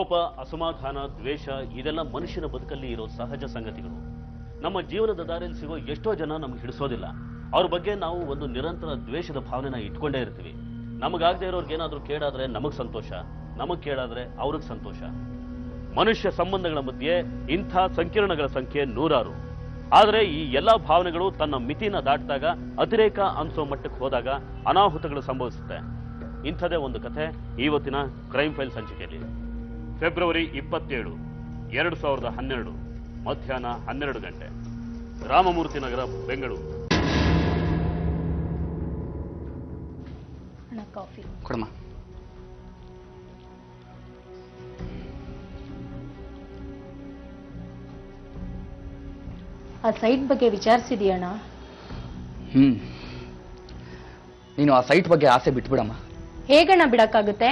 ಕೋಪ, ಅಸಮಾಧಾನ, ದ್ವೇಷ ಇದೆಲ್ಲ ಮನುಷ್ಯನ ಬದುಕಲ್ಲಿ ಇರೋ ಸಹಜ ಸಂಗತಿಗಳು. ನಮ್ಮ ಜೀವನದ ದಾರಿಯಲ್ಲಿ ಸಿಗೋ ಎಷ್ಟೋ ಜನ ನಮ್ಗೆ ಹಿಡಿಸೋದಿಲ್ಲ. ಅವ್ರ ಬಗ್ಗೆ ನಾವು ಒಂದು ನಿರಂತರ ದ್ವೇಷದ ಭಾವನೆನ ಇಟ್ಕೊಂಡೇ ಇರ್ತೀವಿ. ನಮಗಾಗದೇ ಇರೋರ್ಗೆ ಏನಾದ್ರೂ ಕೇಳಾದ್ರೆ ನಮಗ್ ಸಂತೋಷ, ನಮಗ್ ಕೇಳಾದ್ರೆ ಅವ್ರಿಗೆ ಸಂತೋಷ. ಮನುಷ್ಯ ಸಂಬಂಧಗಳ ಮಧ್ಯೆ ಇಂಥ ಸಂಕೀರ್ಣಗಳ ಸಂಖ್ಯೆ ನೂರಾರು. ಆದರೆ ಈ ಎಲ್ಲಾ ಭಾವನೆಗಳು ತನ್ನ ಮಿತಿನ ದಾಟಿದಾಗ, ಅತಿರೇಕ ಅನ್ಸೋ ಮಟ್ಟಕ್ಕೆ ಹೋದಾಗ ಅನಾಹುತಗಳು ಸಂಭವಿಸುತ್ತೆ. ಇಂಥದೇ ಒಂದು ಕಥೆ ಇವತ್ತಿನ ಕ್ರೈಮ್ ಫೈಲ್ ಸಂಚಿಕೆಯಲ್ಲಿ. ಫೆಬ್ರವರಿ 27, 2012 ಮಧ್ಯಾಹ್ನ 12 ಗಂಟೆ, ರಾಮಮೂರ್ತಿ ನಗರ, ಬೆಂಗಳೂರು. ಕಾಫಿ ಕೊಡಮ್ಮ. ಆ ಸೈಟ್ ಬಗ್ಗೆ ವಿಚಾರಿಸಿದೀಯಣ್ಣ? ನೀನು ಆ ಸೈಟ್ ಬಗ್ಗೆ ಆಸೆ ಬಿಟ್ಬಿಡಮ್ಮ. ಹೇಗಣ್ಣ ಬಿಡಕ್ಕಾಗುತ್ತೆ?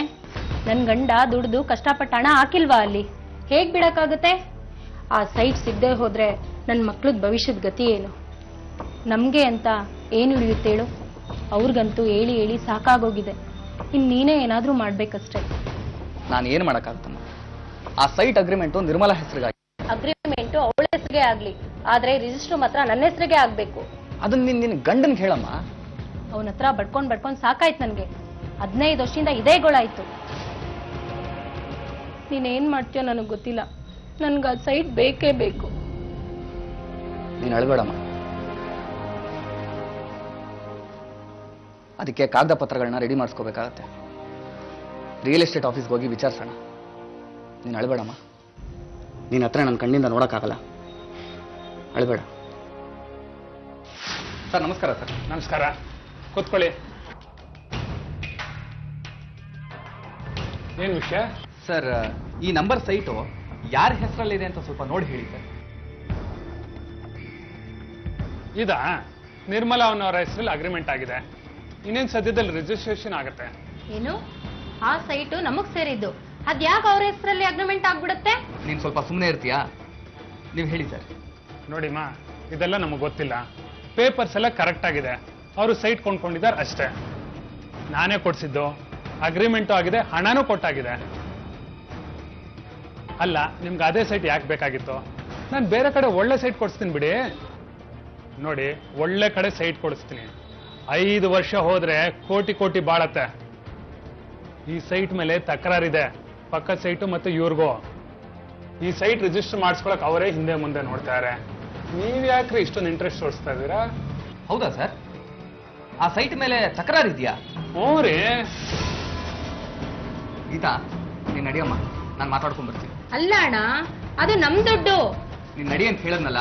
ನನ್ ಗಂಡ ದುಡ್ದು ಕಷ್ಟಪಟ್ಟ ಹಣ ಹಾಕಿಲ್ವಾ ಅಲ್ಲಿ? ಹೇಗ್ ಬಿಡಕ್ಕಾಗುತ್ತೆ? ಆ ಸೈಟ್ ಸಿಗದೆ ಹೋದ್ರೆ ನನ್ನ ಮಕ್ಳದ್ ಭವಿಷ್ಯದ ಗತಿ ಏನು? ನಮ್ಗೆ ಅಂತ ಏನು ಉಳಿಯುತ್ತೇಳು? ಅವ್ರಿಗಂತೂ ಹೇಳಿ ಹೇಳಿ ಸಾಕಾಗೋಗಿದೆ. ನೀನೇ ಏನಾದ್ರೂ ಮಾಡ್ಬೇಕಷ್ಟೇ. ನಾನು ಏನು ಮಾಡಕ್ಕಾಗುತ್ತಮ್ಮ? ಆ ಸೈಟ್ ಅಗ್ರಿಮೆಂಟು ನಿರ್ಮಲಾ ಹೆಸರಿಗಾಗಿ. ಅಗ್ರಿಮೆಂಟು ಅವಳ ಹೆಸರಿಗೆ ಆಗ್ಲಿ, ಆದ್ರೆ ರಿಜಿಸ್ಟರ್ ಮಾತ್ರ ನನ್ನ ಹೆಸರಿಗೆ ಆಗ್ಬೇಕು. ಅದನ್ನ ನಿನ್ನ ಗಂಡನ್ಗೆ ಹೇಳಮ್ಮ. ಅವನ ಹತ್ರ ಬಡ್ಕೊಂಡ್ ಸಾಕಾಯ್ತು ನನ್ಗೆ. 15 ವರ್ಷದಿಂದ ಇದೇ ಗೋಳಾಯ್ತು. ನೀನೇನ್ ಮಾಡ್ತೀಯೋ ನನಗೆ ಗೊತ್ತಿಲ್ಲ. ನನ್ಗೆ ಆ ಸೈಟ್ ಬೇಕೇ ಬೇಕು. ನೀನು ಅಳಬೇಡಮ್ಮ. ಅದಕ್ಕೆ ಕಾಗದ ಪತ್ರಗಳನ್ನ ರೆಡಿ ಮಾಡಿಸ್ಕೋಬೇಕಾಗತ್ತೆ. ರಿಯಲ್ ಎಸ್ಟೇಟ್ ಆಫೀಸ್ಗೆ ಹೋಗಿ ವಿಚಾರಿಸೋಣ. ನೀನು ಅಳಬೇಡಮ್ಮ. ನೀನ್ ಹತ್ರ ನನ್ನ ಕಣ್ಣಿಂದ ನೋಡೋಕ್ಕಾಗಲ್ಲ. ಅಳಬೇಡ. ಸರ್ ನಮಸ್ಕಾರ. ಸರ್ ನಮಸ್ಕಾರ, ಕೂತ್ಕೊಳ್ಳಿ. ಏನು ವಿಷಯ? ಸರ್, ಈ ನಂಬರ್ ಸೈಟು ಯಾರ ಹೆಸರಲ್ಲಿದೆ ಅಂತ ಸ್ವಲ್ಪ ನೋಡಿ ಹೇಳಿ ಸರ್. ಇದಾ ನಿರ್ಮಲಾ ಅವನವರ ಹೆಸರಲ್ಲಿ ಅಗ್ರಿಮೆಂಟ್ ಆಗಿದೆ. ಇನ್ನೇನು ಸದ್ಯದಲ್ಲಿ ರಿಜಿಸ್ಟ್ರೇಷನ್ ಆಗುತ್ತೆ. ಏನು? ಆ ಸೈಟು ನಮಗ್ ಸೇರಿದ್ದು, ಅದ್ಯಾಕೆ ಅವ್ರ ಹೆಸರಲ್ಲಿ ಅಗ್ರಿಮೆಂಟ್ ಆಗ್ಬಿಡುತ್ತೆ? ನೀನು ಸ್ವಲ್ಪ ಸುಮ್ಮನೆ ಇರ್ತೀಯಾ? ನೀವು ಹೇಳಿ ಸರ್. ನೋಡಿಮ್ಮ, ಇದೆಲ್ಲ ನಮಗೆ ಗೊತ್ತಿಲ್ಲ. ಪೇಪರ್ಸ್ ಎಲ್ಲ ಕರೆಕ್ಟ್ ಆಗಿದೆ. ಅವರು ಸೈಟ್ ಕೊಂಡ್ಕೊಂಡಿದ್ದಾರೆ ಅಷ್ಟೇ. ನಾನೇ ಕೊಡ್ಸಿದ್ದು, ಅಗ್ರಿಮೆಂಟು ಆಗಿದೆ, ಹಣನೂ ಕೊಟ್ಟಾಗಿದೆ. ಅಲ್ಲ, ನಿಮ್ಗೆ ಅದೇ ಸೈಟ್ ಯಾಕೆ ಬೇಕಾಗಿತ್ತು? ನಾನು ಬೇರೆ ಕಡೆ ಒಳ್ಳೆ ಸೈಟ್ ಕೊಡಿಸ್ತೀನಿ ಬಿಡಿ. ನೋಡಿ, ಒಳ್ಳೆ ಕಡೆ ಸೈಟ್ ಕೊಡಿಸ್ತೀನಿ. 5 ವರ್ಷ ಹೋದ್ರೆ ಕೋಟಿ ಕೋಟಿ ಬಾಳತ್ತೆ. ಈ ಸೈಟ್ ಮೇಲೆ ತಕರಾರಿದೆ, ಪಕ್ಕದ ಸೈಟು ಮತ್ತು ಇವ್ರಿಗೂ. ಈ ಸೈಟ್ ರಿಜಿಸ್ಟರ್ ಮಾಡಿಸ್ಕೊಳಕ್ ಅವರೇ ಹಿಂದೆ ಮುಂದೆ ನೋಡ್ತಾರೆ. ನೀವ್ ಯಾಕ್ರಿ ಇಷ್ಟೊಂದು ಇಂಟ್ರೆಸ್ಟ್ ತೋರಿಸ್ತಾ ಇದ್ದೀರಾ? ಹೌದಾ ಸರ್? ಆ ಸೈಟ್ ಮೇಲೆ ತಕರಾರು ಇದೆಯಾ? ಹ್ಞೂ ರೀ. ಗೀತಾ, ನೀನ್ ನಡಿಯಮ್ಮ, ನಾನು ಮಾತಾಡ್ಕೊಂಡ್ ಬರ್ತೀನಿ. ಅಲ್ಲ ಅಣ್ಣ, ಅದು ನಮ್ ದುಡ್ಡು. ನೀನ್ ನಡಿ ಅಂತ ಹೇಳದ್ನಲ್ಲ.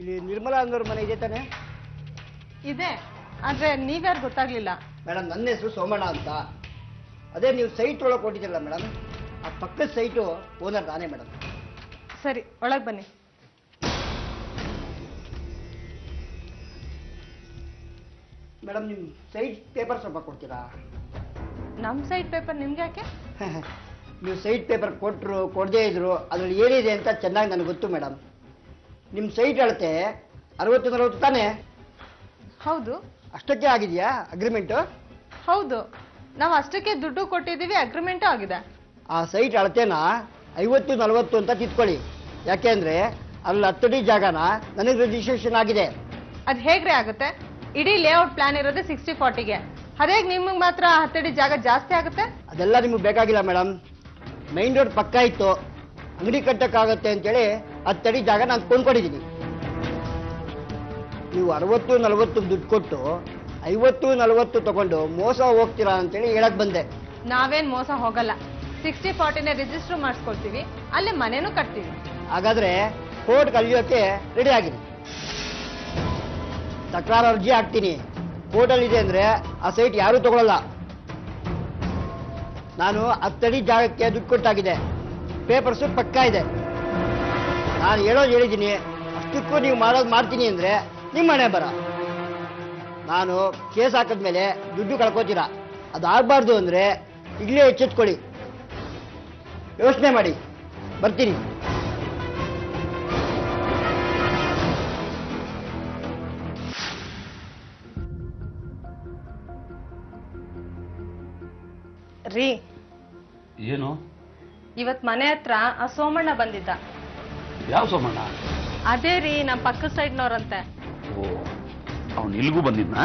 ಇಲ್ಲಿ ನಿರ್ಮಲಾ ಅನ್ನೋರ್ ಮನೆ ಇದೆ ತಾನೆ? ಇದೆ, ಆದ್ರೆ ನೀವ್ಯಾರು ಗೊತ್ತಾಗ್ಲಿಲ್ಲ. ಮೇಡಮ್, ನನ್ನ ಹೆಸರು ಸೋಮಣ್ಣ ಅಂತ. ಅದೇ ನೀವು ಸೈಟ್ ಒಳಗೆ ಕೊಟ್ಟಿದ್ದೀರಲ್ಲ ಮೇಡಮ್, ಆ ಪಕ್ಕದ ಸೈಟು ಓನರ್ ನಾನೇ ಮೇಡಮ್. ಸರಿ, ಒಳಗ್ ಬನ್ನಿ. ಮೇಡಮ್, ನಿಮ್ಮ ಸೈಟ್ ಪೇಪರ್ ಸ್ವಲ್ಪ ಕೊಡ್ತೀರಾ? ನಮ್ ಸೈಟ್ ಪೇಪರ್ ನಿಮ್ಗೆ ಯಾಕೆ? ನೀವು ಸೈಟ್ ಪೇಪರ್ ಕೊಟ್ಟರು ಕೊಡದೇ ಇದ್ರು ಅದ್ರಲ್ಲಿ ಏನಿದೆ ಅಂತ ಚೆನ್ನಾಗಿ ನನಗೆ ಗೊತ್ತು ಮೇಡಮ್. ನಿಮ್ಮ ಸೈಟ್ ಅಳತೆ 60-40 ತಾನೇ? ಹೌದು. ಅಷ್ಟಕ್ಕೆ ಆಗಿದೆಯಾ ಅಗ್ರಿಮೆಂಟು? ಹೌದು, ನಾವು ಅಷ್ಟಕ್ಕೆ ದುಡ್ಡು ಕೊಟ್ಟಿದ್ದೀವಿ, ಅಗ್ರಿಮೆಂಟು ಆಗಿದೆ. ಆ ಸೈಟ್ ಅಳತೆನ 50-40 ಅಂತ ತಿದ್ಕೊಳ್ಳಿ. ಯಾಕೆ ಅಂದ್ರೆ ಅಲ್ಲಿ 10 ಅಡಿ ಜಾಗನ ನನಗೆ ರಿಜಿಸ್ಟ್ರೇಷನ್ ಆಗಿದೆ. ಅದ್ ಹೇಗ್ರೆ ಆಗುತ್ತೆ? ಇಡೀ ಲೇಔಟ್ ಪ್ಲಾನ್ ಇರೋದು 60-40ಗೆ. ಅದೇಗ್ ನಿಮಗೆ ಮಾತ್ರ 10 ಅಡಿ ಜಾಗ ಜಾಸ್ತಿ ಆಗುತ್ತೆ? ಅದೆಲ್ಲ ನಿಮಗೆ ಬೇಕಾಗಿಲ್ಲ ಮೇಡಮ್. ಮೈನ್ ರೋಡ್ ಪಕ್ಕ ಇತ್ತು, ಅಂಗಡಿ ಕಟ್ಟಕ್ಕಾಗತ್ತೆ ಅಂತೇಳಿ 10 ಅಡಿ ಜಾಗ ನಾನು ಕೊಂಡ್ಕೊಂಡಿದ್ದೀನಿ. ನೀವು 60-40 ದುಡ್ಡು ಕೊಟ್ಟು 50-40 ತಗೊಂಡು ಮೋಸ ಹೋಗ್ತೀರಾ ಅಂತೇಳಿ ಹೇಳಕ್ ಬಂದೆ. ನಾವೇನ್ ಮೋಸ ಹೋಗಲ್ಲ. 60-40ನೇ ರಿಜಿಸ್ಟರ್ ಮಾಡಿಸ್ಕೊಳ್ತೀವಿ, ಅಲ್ಲೇ ಮನೇನೂ ಕಟ್ತೀವಿ. ಹಾಗಾದ್ರೆ ಕೋರ್ಟ್ ಕಲಿಯೋಕೆ ರೆಡಿ ಆಗಿದೆ. ತಕರಾರು ಅರ್ಜಿ ಹಾಕ್ತೀನಿ. ಕೋರ್ಟಲ್ಲಿ ಇದೆ ಅಂದ್ರೆ ಆ ಸೈಟ್ ಯಾರೂ ತಗೊಳ್ಳಲ್ಲ. ನಾನು 10 ಅಡಿ ಜಾಗಕ್ಕೆ ದುಡ್ಡು ಕೊಟ್ಟಾಗಿದೆ, ಪೇಪರ್ಸು ಪಕ್ಕ ಇದೆ. ನಾನು ಹೇಳೋದು ಹೇಳಿದ್ದೀನಿ, ಅಷ್ಟಕ್ಕೂ ನೀವು ಮಾಡೋದು ಮಾಡ್ತೀನಿ ಅಂದ್ರೆ ನಿಮ್ಮ ಮನೆ ಬರ. ನಾನು ಕೇಸ್ ಹಾಕಿದ್ಮೇಲೆ ದುಡ್ಡು ಕಳ್ಕೋತೀರಾ. ಅದಾಗಬಾರ್ದು ಅಂದ್ರೆ ಈಗಲೇ ಎಚ್ಚೆತ್ಕೊಳ್ಳಿ, ಯೋಚನೆ ಮಾಡಿ. ಬರ್ತೀನಿ. ರೀ ಏನು? ಇವತ್ ಮನೆ ಹತ್ರ ಆ ಸೋಮಣ್ಣ ಬಂದಿದ್ದ. ಯಾವ ಸೋಮಣ್ಣ? ಅದೇ ರೀ ನಮ್ಮ ಪಕ್ಕದ ಸೈಡ್ನವ್ರಂತೆ. ಓ, ಅವನು ಇಲ್ಗೂ ಬಂದಿದ್ನಾ?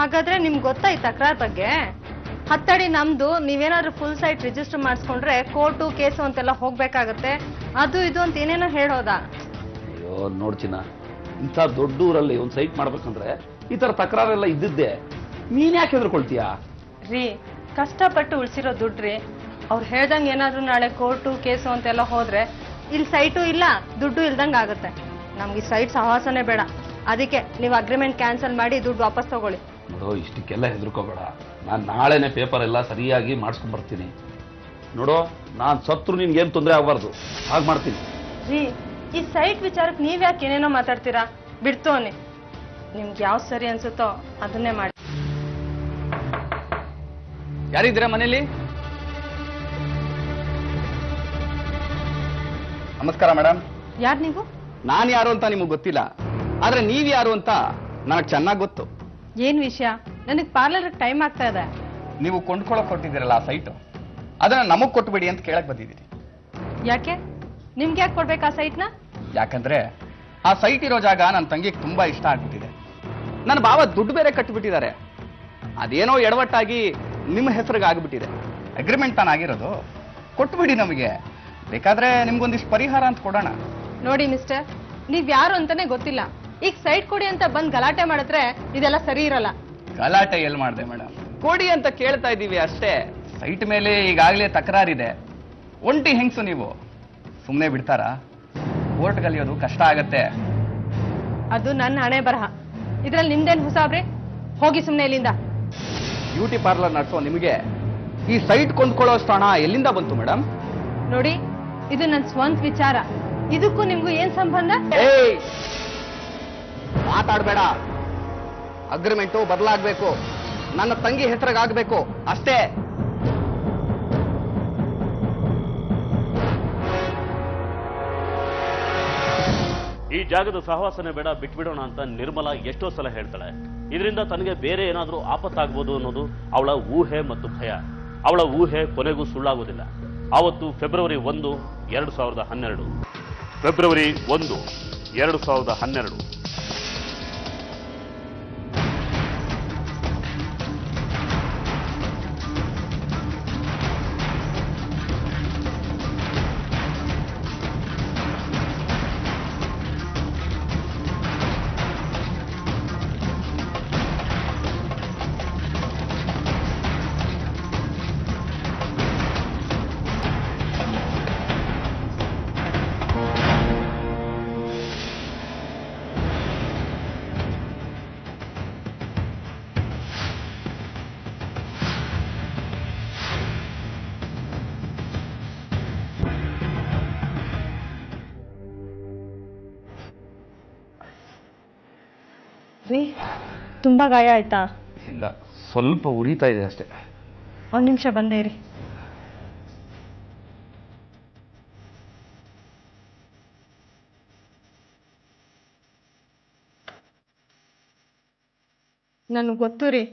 ಹಾಗಾದ್ರೆ ನಿಮ್ಗೆ ಗೊತ್ತಾ ಈ ತಕರಾರ್ ಬಗ್ಗೆ? ಹತ್ತಡಿ ನಮ್ದು, ನೀವೇನಾದ್ರೂ ಫುಲ್ ಸೈಟ್ ರಿಜಿಸ್ಟರ್ ಮಾಡಿಸ್ಕೊಂಡ್ರೆ ಕೋರ್ಟು ಕೇಸು ಅಂತೆಲ್ಲ ಹೋಗ್ಬೇಕಾಗತ್ತೆ, ಅದು ಇದು ಅಂತ ಏನೇನೋ ಹೇಳೋದ. ಅಯ್ಯೋ ನೋಡ್ತೀನ, ಇಂಥ ದೊಡ್ಡ ಊರಲ್ಲಿ ಒಂದು ಸೈಟ್ ಮಾಡ್ಬೇಕಂದ್ರೆ ಈ ತರ ತಕರಾರೆಲ್ಲ ಇದ್ದಿದ್ದೆ. ನೀನ್ ಯಾಕೆ ಹೆದರ್ಕೊಳ್ತೀಯಾ? ರೀ ಕಷ್ಟಪಟ್ಟು ಉಳಿಸಿರೋ ದುಡ್ಡ್ರಿ, ಅವ್ರು ಹೇಳ್ದಂಗೆ ಏನಾದ್ರೂ ನಾಳೆ ಕೋರ್ಟು ಕೇಸು ಅಂತೆಲ್ಲ ಹೋದ್ರೆ ಇಲ್ಲಿ ಸೈಟು ಇಲ್ಲ, ದುಡ್ಡು ಇಲ್ದಂಗೆ ಆಗುತ್ತೆ. ನಮ್ಗೆ ಈ ಸೈಟ್ ಸಹವಾಸನೆ ಬೇಡ. ಅದಕ್ಕೆ ನೀವು ಅಗ್ರಿಮೆಂಟ್ ಕ್ಯಾನ್ಸಲ್ ಮಾಡಿ ದುಡ್ಡು ವಾಪಸ್ ತಗೊಳ್ಳಿ. ನೋಡು, ಇಷ್ಟಕ್ಕೆಲ್ಲ ಹೆದರ್ಕೋಬೇಡ. ನಾನು ನಾಳೆನೆ ಪೇಪರ್ ಎಲ್ಲ ಸರಿಯಾಗಿ ಮಾಡಿಸ್ಕೊಂಡ್ ಬರ್ತೀನಿ. ನೋಡು, ನಾನು ಸತ್ರು ನಿನ್ಗೇನು ತೊಂದರೆ ಆಗಬಾರ್ದು, ಹಾಗೆ ಮಾಡ್ತೀನಿ. ರೀ ಈ ಸೈಟ್ ವಿಚಾರಕ್ಕೆ ನೀವ್ ಯಾಕೆ ಏನೇನೋ ಮಾತಾಡ್ತೀರಾ? ಬಿಡ್ತೋನೆ, ನಿಮ್ಗೆ ಯಾವ್ದು ಸರಿ ಅನ್ಸುತ್ತೋ ಅದನ್ನೇ ಮಾಡಿ. ಯಾರಿದ್ದೀರಾ ಮನೇಲಿ? ನಮಸ್ಕಾರ ಮೇಡಮ್. ಯಾರು ನೀವು? ನಾನು ಯಾರು ಅಂತ ನಿಮಗೆ ಗೊತ್ತಿಲ್ಲ, ಆದ್ರೆ ನೀವ್ ಯಾರು ಅಂತ ನನಗೆ ಚೆನ್ನಾಗಿ ಗೊತ್ತು. ಏನ್ ವಿಷಯ? ನನಗೆ ಪಾರ್ಲರ್ ಟೈಮ್ ಆಗ್ತಾ ಇದೆ. ನೀವು ಕೊಂಡ್ಕೊಳಕ್ ಕೊಟ್ಟಿದ್ದೀರಲ್ಲ ಆ ಸೈಟು, ಅದನ್ನ ನಮಗ್ ಕೊಟ್ಬಿಡಿ ಅಂತ ಕೇಳಕ್ ಬಂದಿದ್ದೀರಿ. ಯಾಕೆ? ನಿಮ್ಗೆ ಯಾಕೆ ಕೊಡ್ಬೇಕು ಆ ಸೈಟ್ನ? ಯಾಕಂದ್ರೆ ಆ ಸೈಟ್ ಇರೋ ಜಾಗ ನನ್ನ ತಂಗಿಗೆ ತುಂಬಾ ಇಷ್ಟ ಆಗ್ಬಿಟ್ಟಿದೆ. ನನ್ನ ಭಾವ ದುಡ್ಡು ಬೇರೆ ಕಟ್ಟಿಬಿಟ್ಟಿದ್ದಾರೆ. ಅದೇನೋ ಎಡವಟ್ಟಾಗಿ ನಿಮ್ಮ ಹೆಸರಿಗೆ ಆಗ್ಬಿಟ್ಟಿದೆ. ಅಗ್ರಿಮೆಂಟ್ ತಾನಾಗಿರೋದು, ಕೊಟ್ಬಿಡಿ ನಮಗೆ. ಬೇಕಾದ್ರೆ ನಿಮ್ಗೊಂದಿಷ್ಟು ಪರಿಹಾರ ಅಂತ ಕೊಡೋಣ. ನೋಡಿ ಮಿಸ್ಟರ್, ನೀವ್ ಯಾರು ಅಂತಾನೆ ಗೊತ್ತಿಲ್ಲ. ಈಗ ಸೈಟ್ ಕೊಡಿ ಅಂತ ಬಂದ್ ಗಲಾಟೆ ಮಾಡಿದ್ರೆ ಇದೆಲ್ಲ ಸರಿ ಇರಲ್ಲ. ಗಲಾಟೆ ಎಲ್ಲಿ ಮಾಡಿದೆ ಮೇಡಮ್? ಕೊಡಿ ಅಂತ ಕೇಳ್ತಾ ಇದ್ದೀವಿ ಅಷ್ಟೇ. ಸೈಟ್ ಮೇಲೆ ಈಗಾಗಲೇ ತಕರಾರಿದೆ. ಒಂಟಿ ಹೆಂಗ್ಸು ನೀವು, ಸುಮ್ಮನೆ ಬಿಡ್ತಾರಾ? ಕೋರ್ಟ್ ಕಲಿಯೋದು ಕಷ್ಟ ಆಗತ್ತೆ. ಅದು ನನ್ನ ಹಣೆ ಬರಹ. ಇದ್ರಲ್ಲಿ ನಿಮ್ದೇನ್ ಹುಸಾಬ್ರಿ? ಹೋಗಿ ಸುಮ್ನೆ ಇಲ್ಲಿಂದ. ಬ್ಯೂಟಿ ಪಾರ್ಲರ್ ನಡೆಸೋ ನಿಮಗೆ ಈ ಸೈಟ್ ಕೊಂಡ್ಕೊಳ್ಳೋ ಹಣ ಎಲ್ಲಿಂದ ಬಂತು ಮೇಡಮ್? ನೋಡಿ, ಇದು ನನ್ನ ಸ್ವಂತ ವಿಚಾರ. ಇದಕ್ಕೂ ನಿಮ್ಗೂ ಏನ್ ಸಂಬಂಧ? ಮಾತಾಡಬೇಡ. ಅಗ್ರಿಮೆಂಟು ಬದಲಾಗಬೇಕು, ನನ್ನ ತಂಗಿ ಹೆಸರಿಗಾಗಬೇಕು ಅಷ್ಟೇ. ಈ ಜಾಗದ ಸಹವಾಸನೆ ಬೇಡ, ಬಿಟ್ಬಿಡೋಣ ಅಂತ ನಿರ್ಮಲಾ ಎಷ್ಟೋ ಸಲ ಹೇಳ್ತಾಳೆ. ಇದರಿಂದ ತನಗೆ ಬೇರೆ ಏನಾದರೂ ಆಪತ್ತಾಗ್ಬೋದು ಅನ್ನೋದು ಅವಳ ಊಹೆ ಮತ್ತು ಭಯ. ಅವಳ ಊಹೆ ಕೊನೆಗೂ ಸುಳ್ಳಾಗೋದಿಲ್ಲ. ಆವತ್ತು ಫೆಬ್ರವರಿ 1, 2012. ಫೆಬ್ರವರಿ 1, 2012. ರೀ, ತುಂಬಾ ಗಾಯ ಆಯ್ತಾ? ಇಲ್ಲ, ಸ್ವಲ್ಪ ಉರಿತಾ ಇದೆ ಅಷ್ಟೇ. ಒಂದ್ ನಿಮಿಷ ಬಂದೇ ಇರಿ. ನನಗೆ ಗೊತ್ತು ರೀ,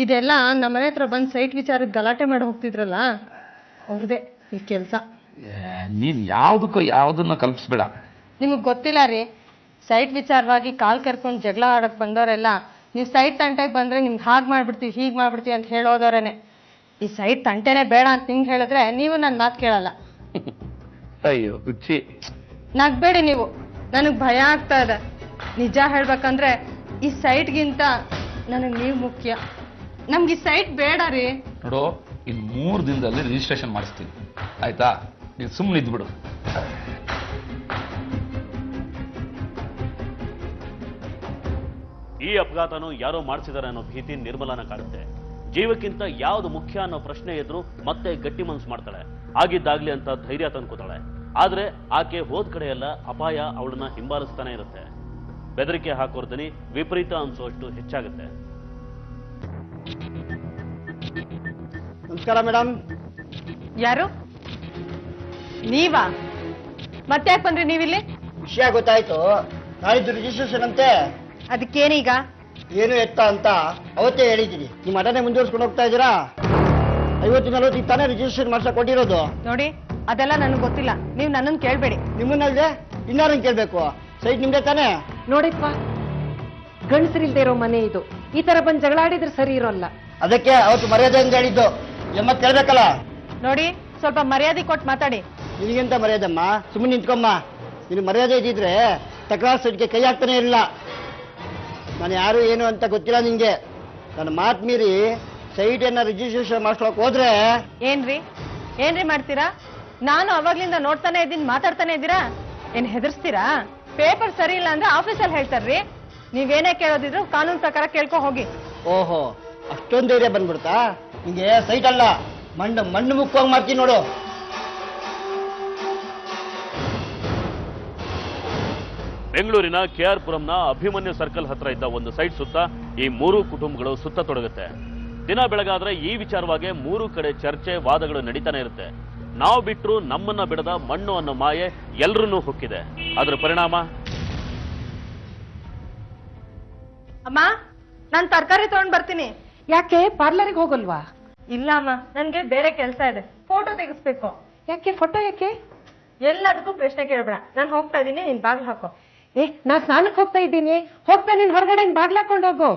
ಇದೆಲ್ಲ ನಮ್ಮನೆ ಹತ್ರ ಬಂದು ಸೈಟ್ ವಿಚಾರದ ಗಲಾಟೆ ಮಾಡಿ ಹೋಗ್ತಿದ್ರಲ್ಲ, ಅವ್ರದೇ ಈ ಕೆಲಸ. ನೀನ್ ಯಾವ್ದಕ್ಕೋ ಯಾವ್ದನ್ನ ಕಲ್ಪಿಸ್ಬೇಡ. ನಿಮಗೆ ಗೊತ್ತಿಲ್ಲ ರೀ, ಸೈಟ್ ವಿಚಾರವಾಗಿ ಕಾಲ್ ಕರ್ಕೊಂಡು ಜಗಳ ಆಡಕ್ಕೆ ಬಂದವರೆಲ್ಲ ನೀವು ಸೈಟ್ ತಂಟೆಗೆ ಬಂದರೆ ನಿಮ್ಗೆ ಹಾಗೆ ಮಾಡ್ಬಿಡ್ತೀವಿ ಹೀಗೆ ಮಾಡ್ಬಿಡ್ತೀವಿ ಅಂತ ಹೇಳೋದವರೇನೆ. ಈ ಸೈಟ್ ತಂಟೆನೇ ಬೇಡ ಅಂತ ನಿಂಗೆ ಹೇಳಿದ್ರೆ ನೀವು ನನ್ನ ಮಾತು ಕೇಳಲ್ಲ. ಅಯ್ಯೋ ಹುಚ್ಚಿ, ನಗ್ಬೇಡಿ ನೀವು, ನನಗೆ ಭಯ ಆಗ್ತಾ ಇದೆ. ನಿಜ ಹೇಳ್ಬೇಕಂದ್ರೆ ಈ ಸೈಟ್ಗಿಂತ ನನಗೆ ನೀವು ಮುಖ್ಯ. ನಮ್ಗೆ ಈ ಸೈಟ್ ಬೇಡ ರೀ. ನೋಡು, ಇನ್ 3 ದಿನದಲ್ಲಿ ರಿಜಿಸ್ಟ್ರೇಷನ್ ಮಾಡಿಸ್ತೀನಿ, ಆಯ್ತಾ? ನೀನು ಸುಮ್ಮನೆ ಇದ್ಬಿಡು. ಈ ಅಪಘಾತನೂ ಯಾರೋ ಮಾಡಿಸಿದಾರೆ ಅನ್ನೋ ಭೀತಿ ನಿರ್ಮಲಾನ ಕಾಡುತ್ತೆ. ಜೀವಕ್ಕಿಂತ ಯಾವ್ದು ಮುಖ್ಯ ಅನ್ನೋ ಪ್ರಶ್ನೆ ಎದುರು ಮತ್ತೆ ಗಟ್ಟಿ ಮನ್ಸು ಮಾಡ್ತಾಳೆ. ಆಗಿದ್ದಾಗ್ಲಿ ಅಂತ ಧೈರ್ಯ ತಂದ್ಕೋತಾಳೆ. ಆದ್ರೆ ಆಕೆ ಹೋದ್ ಕಡೆ ಎಲ್ಲ ಅಪಾಯ ಅವಳನ್ನ ಹಿಂಬಾಲಿಸ್ತಾನೆ ಇರುತ್ತೆ. ಬೆದರಿಕೆ ಹಾಕೋರ್ ದನಿ ವಿಪರೀತ ಅನ್ಸೋಷ್ಟು ಹೆಚ್ಚಾಗುತ್ತೆ. ನಮಸ್ಕಾರ ಮೇಡಮ್. ಯಾರು ನೀವಾ? ಮತ್ತೆ ಯಾಕೆ ಬಂದ್ರಿ ನೀವಿಲ್ಲಿ? ವಿಷಯ ಗೊತ್ತಾಯ್ತು, ನಾಳಿದ್ದು ರಿಜಿಸ್ಟ್ರೇಷನ್ ಅಂತೆ. ಅದಕ್ಕೇನೀಗ? ಏನು ಎತ್ತ ಅಂತ ಅವತ್ತೇ ಹೇಳಿದ್ದೀನಿ. ನಿಮ್ಮ ಮಠನೇ ಮುಂದುವರ್ಸ್ಕೊಂಡು ಹೋಗ್ತಾ ಇದ್ದೀರಾ? 50-40 ತಾನೇ ರಿಜಿಸ್ಟ್ರೇಷನ್ ಮಾಡ್ಸಕ್ ಕೊಟ್ಟಿರೋದು. ನೋಡಿ ಅದೆಲ್ಲ ನನಗೆ ಗೊತ್ತಿಲ್ಲ, ನೀವು ನನ್ನನ್ನು ಕೇಳಬೇಡಿ. ನಿಮ್ಮನ್ನಲ್ದೆ ಇನ್ನಾರನ್ನು ಕೇಳಬೇಕು? ಸೈಟ್ ನಿಮ್ದೆ ತಾನೇ? ನೋಡಿಪ್ಪ, ಗಂಡಸರಿಲ್ದೇ ಇರೋ ಮನೆ ಇದು. ಈ ತರ ಬಂದು ಜಗಳಾಡಿದ್ರೆ ಸರಿ ಇರೋಲ್ಲ. ಅದಕ್ಕೆ ಅವತ್ತು ಮರ್ಯಾದೆ ಅಂತ ಹೇಳಿದ್ದು. ಎಮ್ಮ ಕೇಳ್ಬೇಕಲ್ಲ. ನೋಡಿ ಸ್ವಲ್ಪ ಮರ್ಯಾದೆ ಕೊಟ್ಟು ಮಾತಾಡಿ. ನಿನಗೆಂತ ಮರ್ಯಾದಮ್ಮ? ಸುಮ್ಮನೆ ನಿಂತ್ಕೊಮ್ಮ. ನಿನ್ ಮರ್ಯಾದೆ ಇದ್ದಿದ್ರೆ ತಕರಾರು ಸೈಟ್ಗೆ ಕೈ ಹಾಕ್ತಾನೆ ಇರಲಿಲ್ಲ. ನಾನು ಯಾರು ಏನು ಅಂತ ಗೊತ್ತಿಲ್ಲ ನಿಂಗೆ. ನನ್ನ ಮಾತು ಮೀರಿ ಸೈಟನ್ನ ರಿಜಿಸ್ಟ್ರೇಷನ್ ಮಾಡ್ಕೊಳಕ್ ಹೋದ್ರೆ ಏನ್ರಿ ಮಾಡ್ತೀರಾ? ನಾನು ಅವಾಗ್ಲಿಂದ ನೋಡ್ತಾನೆ ಇದ್ದೀನಿ, ಮಾತಾಡ್ತಾನೆ ಇದ್ದೀರಾ. ಏನ್ ಹೆದರ್ಸ್ತೀರಾ? ಪೇಪರ್ ಸರಿ ಇಲ್ಲ ಅಂದ್ರೆ ಆಫೀಸಲ್ಲಿ ಹೇಳ್ತಾರ್ರಿ. ನೀವೇನೇ ಕೇಳೋದಿದ್ರು ಕಾನೂನು ಪ್ರಕಾರ ಕೇಳ್ಕೊ ಹೋಗಿ. ಓಹೋ, ಅಷ್ಟೊಂದು ಧೈರ್ಯ ಬಂದ್ಬಿಡ್ತಾ ನಿಂಗೆ? ಸೈಟ್ ಅಲ್ಲ, ಮಣ್ಣು ಮುಕ್ಕೋಂಗ್ ಮಾಡ್ತೀನಿ ನೋಡು. ಬೆಂಗಳೂರಿನ KR ಪುರಂನ ಅಭಿಮನ್ಯು ಸರ್ಕಲ್ ಹತ್ರ ಇದ್ದ ಒಂದು ಸೈಟ್ ಸುತ್ತ ಈ 3 ಕುಟುಂಬಗಳು ಸುತ್ತ ತೊಡಗುತ್ತೆ. ದಿನ ಬೆಳಗಾದ್ರೆ ಈ ವಿಚಾರವಾಗಿ 3 ಕಡೆ ಚರ್ಚೆ, ವಾದಗಳು ನಡೀತಾನೆ ಇರುತ್ತೆ. ನಾವು ಬಿಟ್ಟರು ನಮ್ಮನ್ನ ಬಿಡದ ಮಣ್ಣು ಅನ್ನೋ ಮಾಯೆ ಎಲ್ರನ್ನೂ ಹೊಕ್ಕಿದೆ. ಅದರ ಪರಿಣಾಮ, ಅಮ್ಮ ನಾನು ತರಕಾರಿ ತಗೊಂಡ್ ಬರ್ತೀನಿ. ಯಾಕೆ ಪಾರ್ಲರ್ಗೆ ಹೋಗಲ್ವಾ? ಇಲ್ಲ ಅಮ್ಮ, ನನ್ಗೆ ಬೇರೆ ಕೆಲಸ ಇದೆ. ಫೋಟೋ ತೆಗಿಸ್ಬೇಕು. ಯಾಕೆ ಫೋಟೋ ಯಾಕೆ? ಎಲ್ಲದಕ್ಕೂ ಪ್ರಶ್ನೆ ಕೇಳಬೇಡ. ನಾನು ಹೋಗ್ತಾ ಇದ್ದೀನಿ, ನೀನ್ ಬಾಗ್ಲು ಹಾಕೋ. ನಾ ಸ್ನಾನಕ್ಕೆ ಹೋಗ್ತಾ ಇದ್ದೀನಿ. ಹೋಗ್ತಾ ನೀನ್ ಹೊರಗಡೆ ಬಾಗ್ಲಾಕೊಂಡು ಹೋಗು.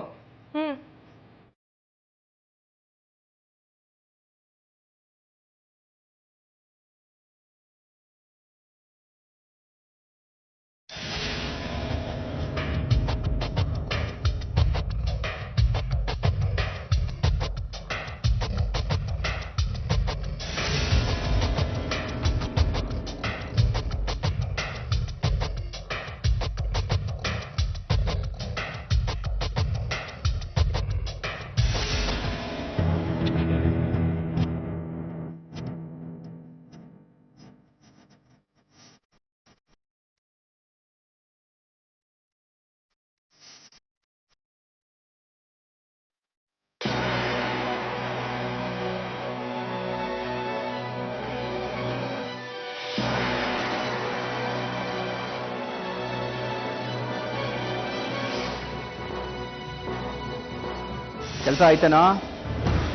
ಕೆಲಸ ಆಯ್ತೇನೋ?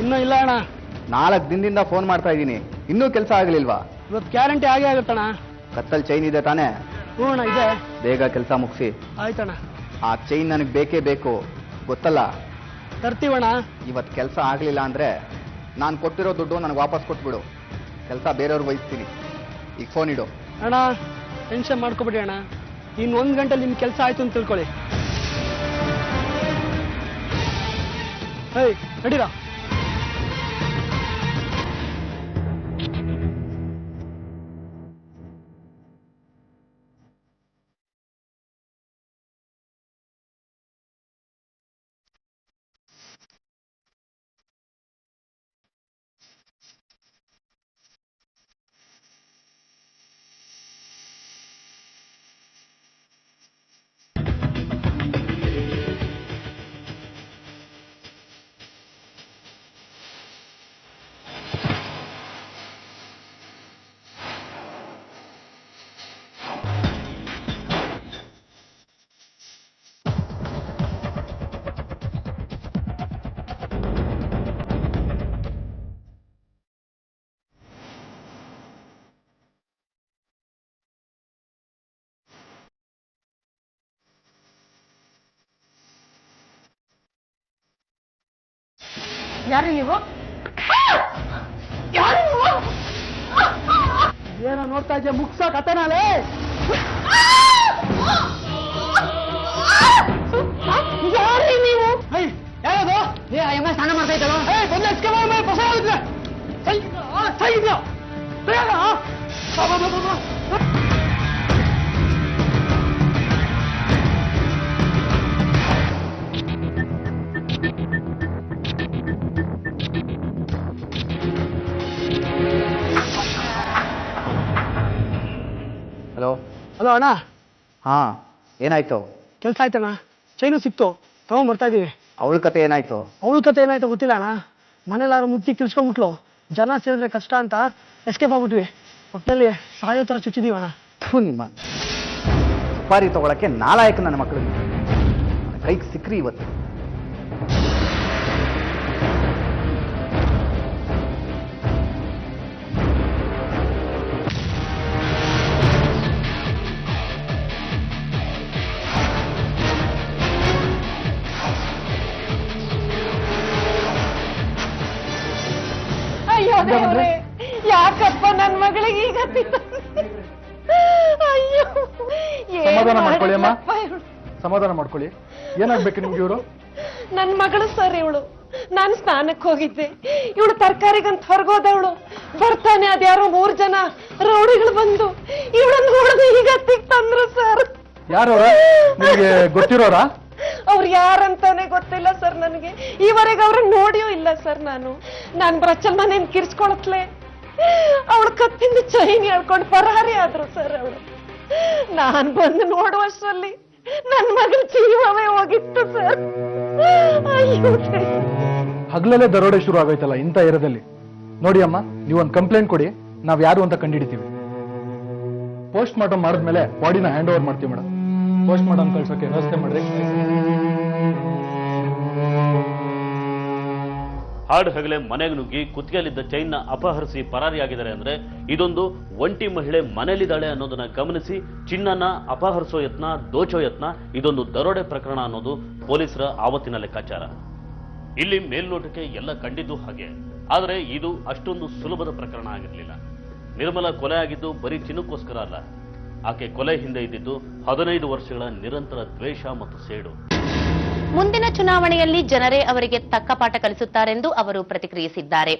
ಇನ್ನೂ ಇಲ್ಲ ಅಣ್ಣ. 4 ದಿನದಿಂದ ಫೋನ್ ಮಾಡ್ತಾ ಇದ್ದೀನಿ, ಇನ್ನೂ ಕೆಲಸ ಆಗ್ಲಿಲ್ವಾ? ಇವತ್ತು ಗ್ಯಾರಂಟಿ ಆಗೇ ಆಗುತ್ತಣ್ಣ. ಕತ್ತಲ್ ಚೈನ್ ಇದೆ ತಾನೇ? ಹ್ಞೂ ಅಣ್ಣ, ಇದೆ. ಬೇಗ ಕೆಲಸ ಮುಗಿಸಿ. ಆಯ್ತಣ್ಣ. ಆ ಚೈನ್ ನನಗೆ ಬೇಕೇ ಬೇಕು, ಗೊತ್ತಲ್ಲ? ತರ್ತೀವಣ್ಣ. ಇವತ್ತು ಕೆಲಸ ಆಗ್ಲಿಲ್ಲ ಅಂದ್ರೆ ನಾನು ಕೊಟ್ಟಿರೋ ದುಡ್ಡು ನನಗೆ ವಾಪಸ್ ಕೊಟ್ಬಿಡು. ಕೆಲಸ ಬೇರೆಯವ್ರಿಗೆ ವಹಿಸ್ತೀನಿ. ಈಗ ಫೋನ್ ಇಡು. ಅಣ್ಣ ಟೆನ್ಷನ್ ಮಾಡ್ಕೊಬಿಡಿ ಅಣ್ಣ. ಇನ್ನು 1 ಗಂಟೆ ನಿಮ್ಮ ಕೆಲಸ ಆಯ್ತು ಅಂತ ತಿಳ್ಕೊಳ್ಳಿ. ಹೇಯ್ ನಡೀರಾ. ಯಾರು ನೀವು? ಏನೋ ನೋಡ್ತಾ ಇದ್ದೆ, ಮುಗ್ಸೋ ಕತೆನಾಲೇ. ಯಾರು ನೀವು? ಯಾರದು? ಸ್ನಾನ ಮಾಡ್ತಾ ಇದ್ದಲ್ಲ. ಹಲೋ ಹಲೋ ಅಣ್ಣ. ಹಾ, ಏನಾಯ್ತು? ಕೆಲಸ ಆಯ್ತಣ್ಣ, ಚೈನು ಸಿಕ್ತು, ತಗೊಂಡ್ ಬರ್ತಾ ಇದೀವಿ. ಅವಳ ಕತೆ ಏನಾಯ್ತು? ಅವಳ ಕತೆ ಏನಾಯ್ತು ಗೊತ್ತಿಲ್ಲ ಅಣ್ಣ. ಮನೇಲಾರು ಮುಟ್ಟಿ ಕಿಲ್ಸ್ಕೊಂಡ್ಬಿಟ್ಲು. ಜನ ಸೇರಿದ್ರೆ ಕಷ್ಟ ಅಂತ ಎಸ್ಕೇಪ್ ಆಗ್ಬಿಟ್ವಿ. ಒಟ್ಟಲ್ಲಿ ಸಾಯೋ ಥರ ಚುಚ್ಚಿದೀವಿ ಅಣ್ಣ. ನಿಮ್ಮ ಸುಪಾರಿ ತಗೊಳಕ್ಕೆ ನಾಲಾಯಕ ನನ್ನ ಮಕ್ಕಳಿಗೆ ಕೈಗೆ ಸಿಕ್ಕ್ರಿ ಇವತ್ತು. ಯಾಕಪ್ಪ ನನ್ ಮಗಳಿಗೆ ಈಗ ಅಯ್ಯೋ ಸಮಾಧಾನ ಮಾಡ್ಕೊಳ್ಳಿ ಅಮ್ಮ, ಸಮಾಧಾನ ಮಾಡ್ಕೊಳ್ಳಿ. ಏನಾಗ್ಬೇಕು ನಿಮ್ಗೆ ಇವರು? ನನ್ ಮಗಳು ಸರ್ ಇವಳು. ನಾನು ಸ್ನಾನಕ್ಕೆ ಹೋಗಿದ್ದೆ, ಇವಳು ತರಕಾರಿಗಂತ ಹೊರಗೋದವಳು. ಬರ್ತಾನೆ ಅದ್ಯಾರೋ 3 ಜನ ರೌಡಿಗಳು ಬಂದು ಇವಳನ್ನು ಹೊಡೆದು ಈಗ ತಂದ್ರು ಸರ್. ಯಾರು ನಿಮಗೆ ಗೊತ್ತಿರೋರಾ? ಅವ್ರು ಯಾರಂತಾನೆ ಗೊತ್ತಿಲ್ಲ ಸರ್ ನನಗೆ. ಈವರೆಗೆ ಅವ್ರನ್ನ ನೋಡಿಯೂ ಇಲ್ಲ ಸರ್. ನಾನು ಬ್ರಚಲ್ ಮನೇನ್ ಕಿರ್ಸ್ಕೊಳತ್ಲೆ ಅವಳು ಕತ್ತಿಂದ ಚೈನ್ ಹೇಳ್ಕೊಂಡು ಪರಾರಿ ಆದ್ರು ಸರ್ ಅವಳು. ನಾನ್ ಬಂದು ನೋಡುವಷ್ಟರಲ್ಲಿ ನನ್ನ ಮಗಳ ಜೀವವೇ ಹೋಗಿತ್ತು ಸರ್. ಹಗಲಲ್ಲೇ ದರೋಡೆ ಶುರು ಆಗೋಯ್ತಲ್ಲ ಇಂಥ ಏರಿಯಾದಲ್ಲಿ. ನೋಡಿ ಅಮ್ಮ, ನೀವೊಂದು ಕಂಪ್ಲೇಂಟ್ ಕೊಡಿ, ನಾವ್ ಯಾರು ಅಂತ ಕಂಡುಹಿಡಿತೀವಿ. ಪೋಸ್ಟ್ ಮಾರ್ಟಮ್ ಮಾಡಿದ್ಮೇಲೆ ಬಾಡಿನ ಹ್ಯಾಂಡ್ ಓವರ್ ಮಾಡ್ತೀವಿ ಮೇಡಮ್. ಪೋಸ್ಟ್ ಮಾರ್ಟಮ್ ಕಳ್ಸೋಕೆ ವ್ಯವಸ್ಥೆ ಮಾಡ್ರಿ. ಹಾಡು ಹಗಲೇ ಮನೆಗೆ ನುಗ್ಗಿ ಕುತ್ತಿಗೆಯಲ್ಲಿದ್ದ ಚೈನ್ನ ಅಪಹರಿಸಿ ಪರಾರಿಯಾಗಿದ್ದಾರೆ ಅಂದ್ರೆ ಇದೊಂದು ಒಂಟಿ ಮಹಿಳೆ ಮನೆಯಲ್ಲಿದ್ದಾಳೆ ಅನ್ನೋದನ್ನ ಗಮನಿಸಿ ಚಿನ್ನನ ಅಪಹರಿಸೋ ಯತ್ನ, ದೋಚೋ ಯತ್ನ, ಇದೊಂದು ದರೋಡೆ ಪ್ರಕರಣ ಅನ್ನೋದು ಪೊಲೀಸರ ಆವತ್ತಿನ ಲೆಕ್ಕಾಚಾರ. ಇಲ್ಲಿ ಮೇಲ್ನೋಟಕ್ಕೆ ಎಲ್ಲ ಕಂಡಿದ್ದು ಹಾಗೆ, ಆದರೆ ಇದು ಅಷ್ಟೊಂದು ಸುಲಭದ ಪ್ರಕರಣ ಆಗಿರಲಿಲ್ಲ. ನಿರ್ಮಲಾ ಕೊಲೆ ಆಗಿದ್ದು ಬರೀ ಚಿನ್ನಕ್ಕೋಸ್ಕರ ಅಲ್ಲ, ಆಕೆ ಕೊಲೆ ಹಿಂದೆ ಇದ್ದಿದ್ದು 15 ವರ್ಷಗಳ ನಿರಂತರ ದ್ವೇಷ ಮತ್ತು ಸೇಡು. ಮುಂದಿನ ಚುನಾವಣೆಯಲ್ಲಿ ಜನರೇ ಅವರಿಗೆ ತಕ್ಕ ಪಾಠ ಕಲಿಸುತ್ತಾರೆಂದು ಅವರು ಪ್ರತಿಕ್ರಿಯಿಸಿದ್ದಾರೆ.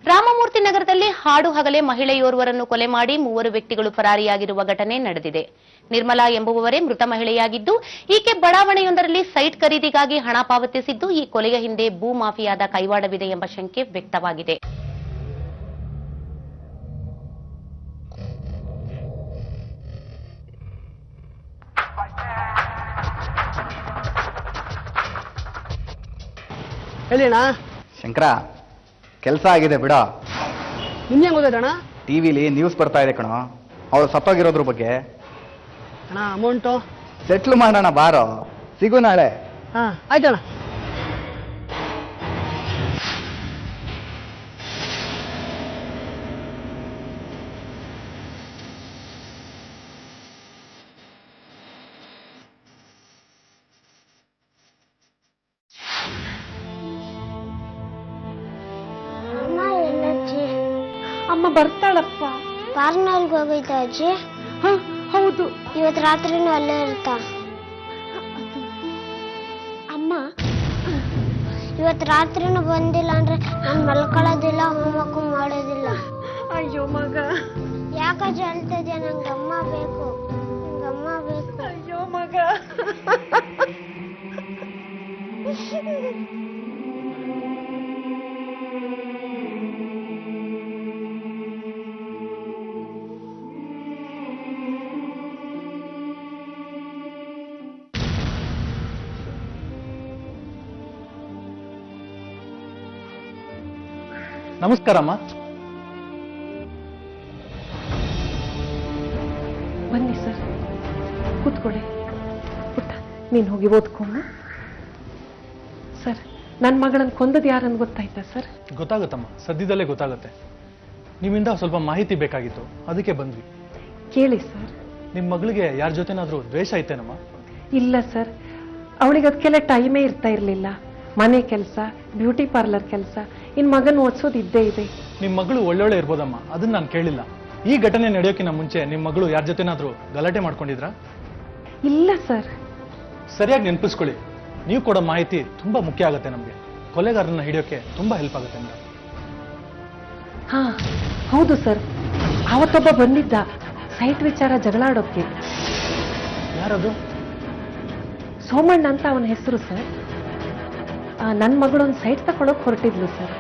ರಾಮಮೂರ್ತಿ ನಗರದಲ್ಲಿ ಹಾಡು ಹಗಲೇ ಮಹಿಳೆಯೋರ್ವರನ್ನು ಕೊಲೆ ಮಾಡಿ 3 ವ್ಯಕ್ತಿಗಳು ಪರಾರಿಯಾಗಿರುವ ಘಟನೆ ನಡೆದಿದೆ. ನಿರ್ಮಲಾ ಎಂಬುವವರೇ ಮೃತ ಮಹಿಳೆಯಾಗಿದ್ದು, ಈಕೆ ಬಡಾವಣೆಯೊಂದರಲ್ಲಿ ಸೈಟ್ ಖರೀದಿಗಾಗಿ ಹಣ ಪಾವತಿಸಿದ್ದು, ಈ ಕೊಲೆಯ ಹಿಂದೆ ಭೂ ಮಾಫಿಯಾದ ಕೈವಾಡವಿದೆ ಎಂಬ ಶಂಕೆ ವ್ಯಕ್ತವಾಗಿದೆ. ಹೇಳಿಣ್ಣ. ಶಂಕರ, ಕೆಲಸ ಆಗಿದೆ ಬಿಡ. ನಿಮ್ಗೆ ಹೆಂಗ್ ಗೊತ್ತಾಯ್ತಣ್ಣ? ಟಿವಿಲಿ ನ್ಯೂಸ್ ಬರ್ತಾ ಇದೆ ಕಣೋ, ಅವಳು ಸತ್ತೋಗಿರೋದ್ರ ಬಗ್ಗೆ. ಅಣ್ಣ ಅಮೌಂಟು ಸೆಟ್ಲ್ ಮಾಡೋಣ ಬಾರೋ, ಸಿಗು ನಾಳೆ. ಹಾ ಆಯ್ತಣ್ಣ. ಅಮ್ಮ ಬರ್ತಾಳಪ್ಪ. ಪಾರ್ನಲ್ಗೆ ಹೋಗೈತಾ ಅಜ್ಜಿ? ಹೌದು. ಇವತ್ತು ರಾತ್ರಿನೂ ಅಲ್ಲೇ ಇರ್ತಾ? ಅಮ್ಮ ಇವತ್ತು ರಾತ್ರಿನೂ ಬಂದಿಲ್ಲ ಅಂದ್ರೆ ನಾನು ಮಲ್ಕೊಳ್ಳೋದಿಲ್ಲ, ಹೋಮ್ವರ್ಕ್ ಮಾಡೋದಿಲ್ಲ. ಅಯ್ಯೋ ಮಗ. ಯಾಕಜ್ಜಿ ಅಳ್ತಿದ್ಯಾ? ನಂಗೆ ಅಮ್ಮ ಬೇಕು, ನಂಗೆ ಅಮ್ಮ ಬೇಕು. ಅಯ್ಯೋ ಮಗ. ನಮಸ್ಕಾರ ಅಮ್ಮ. ಬನ್ನಿ ಸರ್, ಕೂತ್ಕೊಳ್ಳಿ. ಪುಟ್ಟ, ನೀನು ಹೋಗಿ ಓದ್ಕೊಂಡು. ಸರ್, ನನ್ನ ಮಗಳನ್ನ ಕೊಂದದ್ದು ಯಾರನ್ನು ಗೊತ್ತಾಯ್ತಾ ಸರ್? ಗೊತ್ತಾಗುತ್ತಮ್ಮ, ಸದ್ಯದಲ್ಲೇ ಗೊತ್ತಾಗುತ್ತೆ. ನಿಮ್ಮಿಂದ ಸ್ವಲ್ಪ ಮಾಹಿತಿ ಬೇಕಾಗಿತ್ತು, ಅದಕ್ಕೆ ಬಂದ್ವಿ. ಕೇಳಿ ಸರ್. ನಿಮ್ಮ ಮಗಳಿಗೆ ಯಾರ ಜೊತೆನಾದ್ರೂ ದ್ವೇಷ ಐತೇನಮ್ಮ? ಇಲ್ಲ ಸರ್, ಅವಳಿಗೆ ಅದಕ್ಕೆಲ್ಲ ಟೈಮೇ ಇರ್ತಾ ಇರಲಿಲ್ಲ. ಮನೆ ಕೆಲಸ, ಬ್ಯೂಟಿ ಪಾರ್ಲರ್ ಕೆಲಸ, ಇನ್ ಮಗನ ಓದಿಸೋದು ಇದ್ದೇ ಇದೆ. ನಿಮ್ಮ ಮಗಳು ಒಳ್ಳೊಳ್ಳೆ ಇರ್ಬೋದಮ್ಮ, ಅದನ್ನ ನಾನು ಕೇಳಿಲ್ಲ. ಈ ಘಟನೆ ನಡೆಯೋಕ್ಕಿಂತ ಮುಂಚೆ ನಿಮ್ಮ ಮಗಳು ಯಾರ ಜೊತೆನಾದ್ರೂ ಗಲಾಟೆ ಮಾಡ್ಕೊಂಡಿದ್ರಾ? ಇಲ್ಲ ಸರ್. ಸರಿಯಾಗಿ ನೆನಪಿಸ್ಕೊಳ್ಳಿ, ನೀವು ಕೊಡೋ ಮಾಹಿತಿ ತುಂಬಾ ಮುಖ್ಯ ಆಗುತ್ತೆ ನಮಗೆ. ಕೊಲೆಗಾರರನ್ನ ಹಿಡಿಯೋಕೆ ತುಂಬಾ ಹೆಲ್ಪ್ ಆಗುತ್ತೆ ಮೇಡಮ್. ಹಾ ಹೌದು ಸರ್, ಅವತ್ತೊಬ್ಬ ಬಂದಿದ್ದ ಸೈಟ್ ವಿಚಾರ ಜಗಳಾಡೋಕೆ. ಯಾರದು? ಸೋಮಣ್ಣ ಅಂತ ಅವನ ಹೆಸರು ಸರ್. ನನ್ನ ಮಗಳೊಂದು ಸೈಟ್ ತಗೊಳಕ್ ಹೊರಟಿದ್ಲು ಸರ್.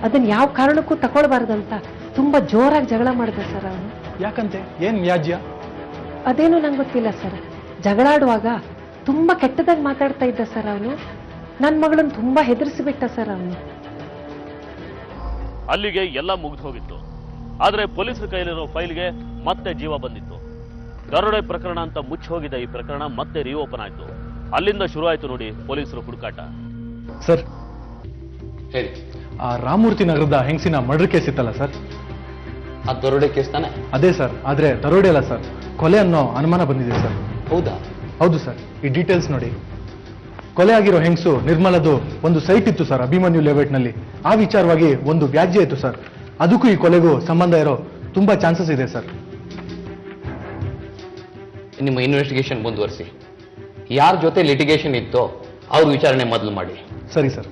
ಅದನ್ನ ಯಾವ ಕಾರಣಕ್ಕೂ ತಗೊಳ್ಬಾರ್ದಂತ ತುಂಬಾ ಜೋರಾಗಿ ಜಗಳ ಮಾಡಿದ ಸರ್ ಅವನು. ಯಾಕಂತೆ? ಏನ್ ವ್ಯಾಜ್ಯ? ಅದೇನು ನಂಗೆ ಗೊತ್ತಿಲ್ಲ ಸರ್. ಜಗಳಾಡುವಾಗ ತುಂಬಾ ಕೆಟ್ಟದಾಗಿ ಮಾತಾಡ್ತಾ ಇದ್ದ ಸರ್ ಅವನು. ನನ್ನ ಮಗಳನ್ನ ತುಂಬಾ ಹೆದರಿಸಿಬಿಟ್ಟ ಸರ್ ಅವನು. ಅಲ್ಲಿಗೆ ಎಲ್ಲ ಮುಗಿದು ಹೋಗಿತ್ತು. ಆದರೆ ಪೊಲೀಸರ ಕೈಲಿರೋ ಫೈಲ್ಗೆ ಮತ್ತೆ ಜೀವ ಬಂದಿತ್ತು. ದರೋಡೆ ಪ್ರಕರಣ ಅಂತ ಮುಚ್ಚಿ ಹೋಗಿದ್ದ ಈ ಪ್ರಕರಣ ಮತ್ತೆ ರಿಓಪನ್ ಆಯ್ತು. ಅಲ್ಲಿಂದ ಶುರು ಆಯ್ತು ನೋಡಿ ಪೊಲೀಸರು ಹುಡುಕಾಟ. ಸರ್, ಹೇಳಿ. ಆ ರಾಮಮೂರ್ತಿ ನಗರದ ಹೆಂಗಸಿನ ಮರ್ಡರ್ ಕೇಸ್ ಇತ್ತಲ್ಲ ಸರ್? ಆ ದರೋಡೆ ಕೇಸ್ ತಾನೆ? ಅದೇ ಸರ್, ಆದ್ರೆ ದರೋಡೆ ಅಲ್ಲ ಸರ್, ಕೊಲೆ ಅನ್ನೋ ಅನುಮಾನ ಬಂದಿದೆ ಸರ್. ಹೌದಾ? ಹೌದು ಸರ್. ಈ ಡೀಟೇಲ್ಸ್ ನೋಡಿ. ಕೊಲೆ ಆಗಿರೋ ಹೆಂಗಸು ನಿರ್ಮಲದು ಒಂದು ಸೈಟ್ ಇತ್ತು ಸರ್, ಅಭಿಮನ್ಯು ಲೇಔಟ್ ನಲ್ಲಿ. ಆ ವಿಚಾರವಾಗಿ ಒಂದು ವ್ಯಾಜ್ಯ ಇತ್ತು ಸರ್. ಅದಕ್ಕೂ ಈ ಕೊಲೆಗೂ ಸಂಬಂಧ ಇರೋ ತುಂಬಾ ಚಾನ್ಸಸ್ ಇದೆ ಸರ್. ನಿಮ್ಮ ಇನ್ವೆಸ್ಟಿಗೇಷನ್ ಮುಂದುವರಿಸಿ. ಯಾರ ಜೊತೆ ಲಿಟಿಗೇಷನ್ ಇತ್ತೋ ಅವ್ರ ವಿಚಾರಣೆ ಮೊದಲು ಮಾಡಿ. ಸರಿ ಸರ್.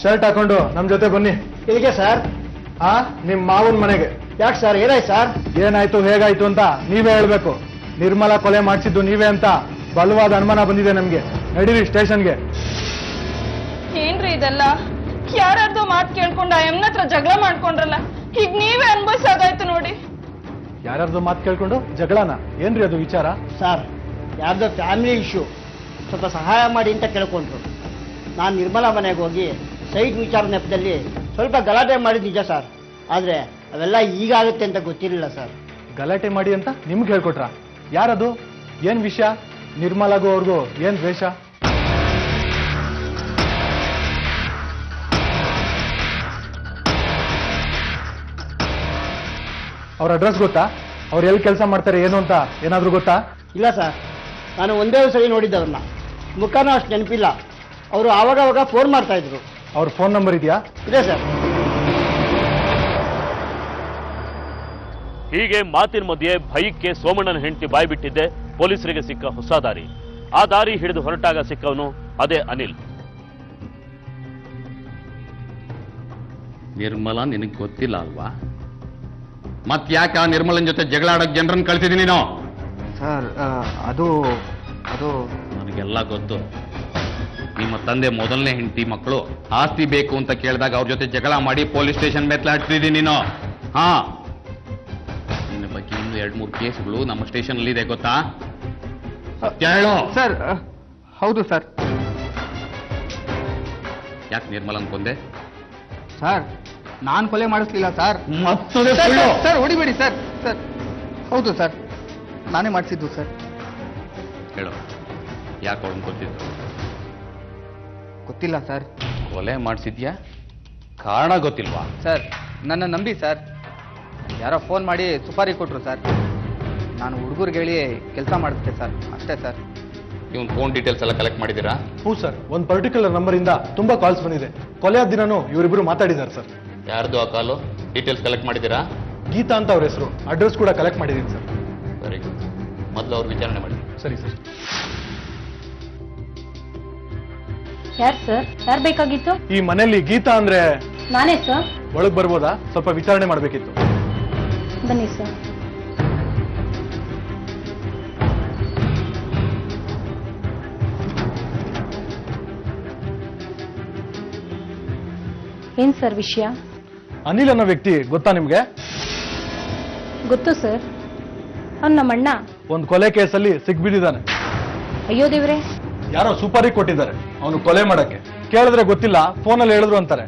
ಶರ್ಟ್ ಹಾಕೊಂಡು ನಮ್ ಜೊತೆ ಬನ್ನಿ. ಇಲ್ಲಿಗೆ ಸರ್? ನಿಮ್ ಮಾವನ್ ಮನೆಗೆ. ಯಾಕೆ ಸರ್, ಏನಾಯ್ತು ಸರ್? ಏನಾಯ್ತು ಹೇಗಾಯ್ತು ಅಂತ ನೀವೇ ಹೇಳ್ಬೇಕು. ನಿರ್ಮಲಾ ಕೊಲೆ ಮಾಡಿಸಿದ್ದು ನೀವೇ ಅಂತ ಬಲವಾದ ಅನುಮಾನ ಬಂದಿದೆ ನಮ್ಗೆ. ನಡೀರಿ ಸ್ಟೇಷನ್ಗೆ. ಏನ್ರಿ ಇದೆಲ್ಲ? ಯಾರ್ಯಾರ್ದೋ ಮಾತು ಕೇಳ್ಕೊಂಡು ಆ ಎಮ್ನ ಹತ್ರ ಜಗಳ ಮಾಡ್ಕೊಂಡ್ರಲ್ಲ, ಈಗ ನೀವೇ ಅನ್ಭವಿಸೋದಾಯ್ತು ನೋಡಿ. ಯಾರ್ಯಾರ್ದು ಮಾತು ಕೇಳ್ಕೊಂಡು ಜಗಳನ? ಏನ್ರಿ ಅದು ವಿಚಾರ? ಸರ್, ಯಾರ್ದೋ ಫ್ಯಾಮಿಲಿ ಇಶ್ಯೂ, ಸ್ವಲ್ಪ ಸಹಾಯ ಮಾಡಿ ಅಂತ ಕೇಳ್ಕೊಂಡ್ರು. ನಾನು ನಿರ್ಮಲಾ ಮನೆಗೆ ಹೋಗಿ ಸೈಟ್ ವಿಚಾರ ನೆಪದಲ್ಲಿ ಸ್ವಲ್ಪ ಗಲಾಟೆ ಮಾಡಿದ ನಿಜ ಸರ್. ಆದರೆ ಅವೆಲ್ಲ ಈಗಾಗುತ್ತೆ ಅಂತ ಗೊತ್ತಿರಲಿಲ್ಲ ಸರ್. ಗಲಾಟೆ ಮಾಡಿ ಅಂತ ನಿಮ್ಗೆ ಹೇಳ್ಕೊಟ್ರ? ಯಾರದು? ಏನ್ ವಿಷಯ? ನಿರ್ಮಲಾಗೂ ಅವ್ರಿಗೂ ಏನ್ ದ್ವೇಷ? ಅವ್ರ ಅಡ್ರೆಸ್ ಗೊತ್ತಾ? ಅವ್ರು ಎಲ್ಲಿ ಕೆಲಸ ಮಾಡ್ತಾರೆ ಏನು ಅಂತ ಏನಾದ್ರೂ ಗೊತ್ತಾ? ಇಲ್ಲ ಸರ್, ನಾನು ಒಂದೇ ಸರಿ ನೋಡಿದ್ದವ್ರನ್ನ, ಮುಖನೂ ಅಷ್ಟು ನೆನಪಿಲ್ಲ. ಅವರು ಆವಾಗ ಫೋನ್ ಮಾಡ್ತಾ ಇದ್ರು. ಅವ್ರ ಫೋನ್ ನಂಬರ್ ಇದೆಯಾ? ಇದೆ ಸರ್. ಹೀಗೆ ಮಾತಿನ ಮಧ್ಯೆ ಭಯಕ್ಕೆ ಸೋಮಣ್ಣನ ಹೆಂಡತಿ ಬಾಯ್ಬಿಟ್ಟಿದ್ದೆ ಪೊಲೀಸರಿಗೆ ಸಿಕ್ಕ ಹೊಸ ದಾರಿ. ಆ ದಾರಿ ಹಿಡಿದು ಹೊರಟಾಗ ಸಿಕ್ಕವನು ಅದೇ ಅನಿಲ್. ನಿರ್ಮಲಾ ನಿನಗೆ ಗೊತ್ತಿಲ್ಲ ಅಲ್ವಾ? ಮತ್ ಯಾಕೆ ಆ ನಿರ್ಮಲನ್ ಜೊತೆ ಜಗಳ ಆಡೋಕ್ ಜನರನ್ನ ಕಳ್ಸಿದೀನಿ ನೀನು? ಸರ್ ಅದು ನನಗೆಲ್ಲ ಗೊತ್ತು. ನಿಮ್ಮ ತಂದೆ ಮೊದಲನೇ ಹೆಂಡತಿ ಮಕ್ಕಳು ಆಸ್ತಿ ಬೇಕು ಅಂತ ಕೇಳಿದಾಗ ಅವ್ರ ಜೊತೆ ಜಗಳ ಮಾಡಿ ಪೊಲೀಸ್ ಸ್ಟೇಷನ್ ಮೆತ್ಲಾಡ್ತಿದ್ದೀನಿ ನೀನು. ಹಾ, ನಿನ್ನ ಬಗ್ಗೆ ಇನ್ನು 2-3 ಕೇಸ್ಗಳು ನಮ್ಮ ಸ್ಟೇಷನ್ ಅಲ್ಲಿ ಇದೆ ಗೊತ್ತಾ? ಹೇಳು. ಸರ್ ಹೌದು ಸರ್. ಯಾಕೆ ನಿರ್ಮಲನ್ ಕೊಂದೆ? ಸರ್, ನಾನು ಕೊಲೆ ಮಾಡಿಸ್ಲಿಲ್ಲ ಸರ್. ಮತ್ತೊಂದು ಸರ್ ಹೊಡಿಬೇಡಿ ಸರ್. ಸರ್ ಹೌದು ಸರ್, ನಾನೇ ಮಾಡಿಸಿದ್ದು ಸರ್. ಹೇಳು, ಯಾಕೆ ಅವಳನ್ನು ಗೊತ್ತಿದ್ದು? ಗೊತ್ತಿಲ್ಲ ಸರ್. ಕೊಲೆ ಮಾಡಿಸಿದ್ಯಾ? ಕಾರಣ ಗೊತ್ತಿಲ್ವಾ? ಸರ್, ನನ್ನ ನಂಬಿ ಸರ್. ಯಾರೋ ಫೋನ್ ಮಾಡಿ ಸುಪಾರಿ ಕೊಟ್ರು ಸರ್. ನಾನು ಹುಡುಗರಿಗೆ ಹೇಳಿ ಕೆಲಸ ಮಾಡಿಸ್ತೆ ಸರ್, ಅಷ್ಟೇ ಸರ್. ಇವನ್ ಫೋನ್ ಡೀಟೇಲ್ಸ್ ಎಲ್ಲ ಕಲೆಕ್ಟ್ ಮಾಡಿದ್ದೀರಾ? ಹ್ಞೂ ಸರ್, ಒಂದು ಪರ್ಟಿಕ್ಯುಲರ್ ನಂಬರ್ ಇಂದ ತುಂಬಾ ಕಾಲ್ಸ್ ಬಂದಿದೆ. ಕೊಲೆಯ ದಿನನೂ ಇವರಿಬ್ರು ಮಾತಾಡಿದ್ದಾರೆ ಸರ್. ಯಾರ್ದು ಆ ಕಾಲು? ಡೀಟೇಲ್ಸ್ ಕಲೆಕ್ಟ್ ಮಾಡಿದ್ದೀರಾ? ಗೀತಾ ಅಂತ ಅವ್ರ ಹೆಸರು. ಅಡ್ರೆಸ್ ಕೂಡ ಕಲೆಕ್ಟ್ ಮಾಡಿದ್ದೀನಿ ಸರ್. Very good. ಮೊದಲು ಅವ್ರ ವಿಚಾರಣೆ ಮಾಡಿ. ಸರಿ ಸರ್. ಯಾರು ಸರ್? ಯಾರು ಬೇಕಾಗಿತ್ತು? ಈ ಮನೆಯಲ್ಲಿ ಗೀತಾ ಅಂದ್ರೆ ನಾನೇ ಸರ್. ಒಳಗ್ ಬರ್ಬೋದಾ? ಸ್ವಲ್ಪ ವಿಚಾರಣೆ ಮಾಡಬೇಕಿತ್ತು. ಬನ್ನಿ ಸರ್. ಏನ್ ಸರ್ ವಿಷಯ? ಅನಿಲ್ ಅನ್ನೋ ವ್ಯಕ್ತಿ ಗೊತ್ತಾ ನಿಮ್ಗೆ? ಗೊತ್ತು ಸರ್, ಅವ್ನು ನಮ್ಮ ಅಣ್ಣ. ಒಂದು ಕೊಲೆ ಕೇಸಲ್ಲಿ ಸಿಕ್ಬಿಟ್ಟಿದ್ದಾನೆ. ಅಯ್ಯೋ ದೇವ್ರೆ. ಯಾರೋ ಸುಪಾರಿ ಕೊಟ್ಟಿದ್ದಾರೆ ಅವನು ಕೊಲೆ ಮಾಡಕ್ಕೆ. ಕೇಳಿದ್ರೆ ಗೊತ್ತಿಲ್ಲ, ಫೋನಲ್ಲಿ ಹೇಳಿದ್ರು ಅಂತಾರೆ.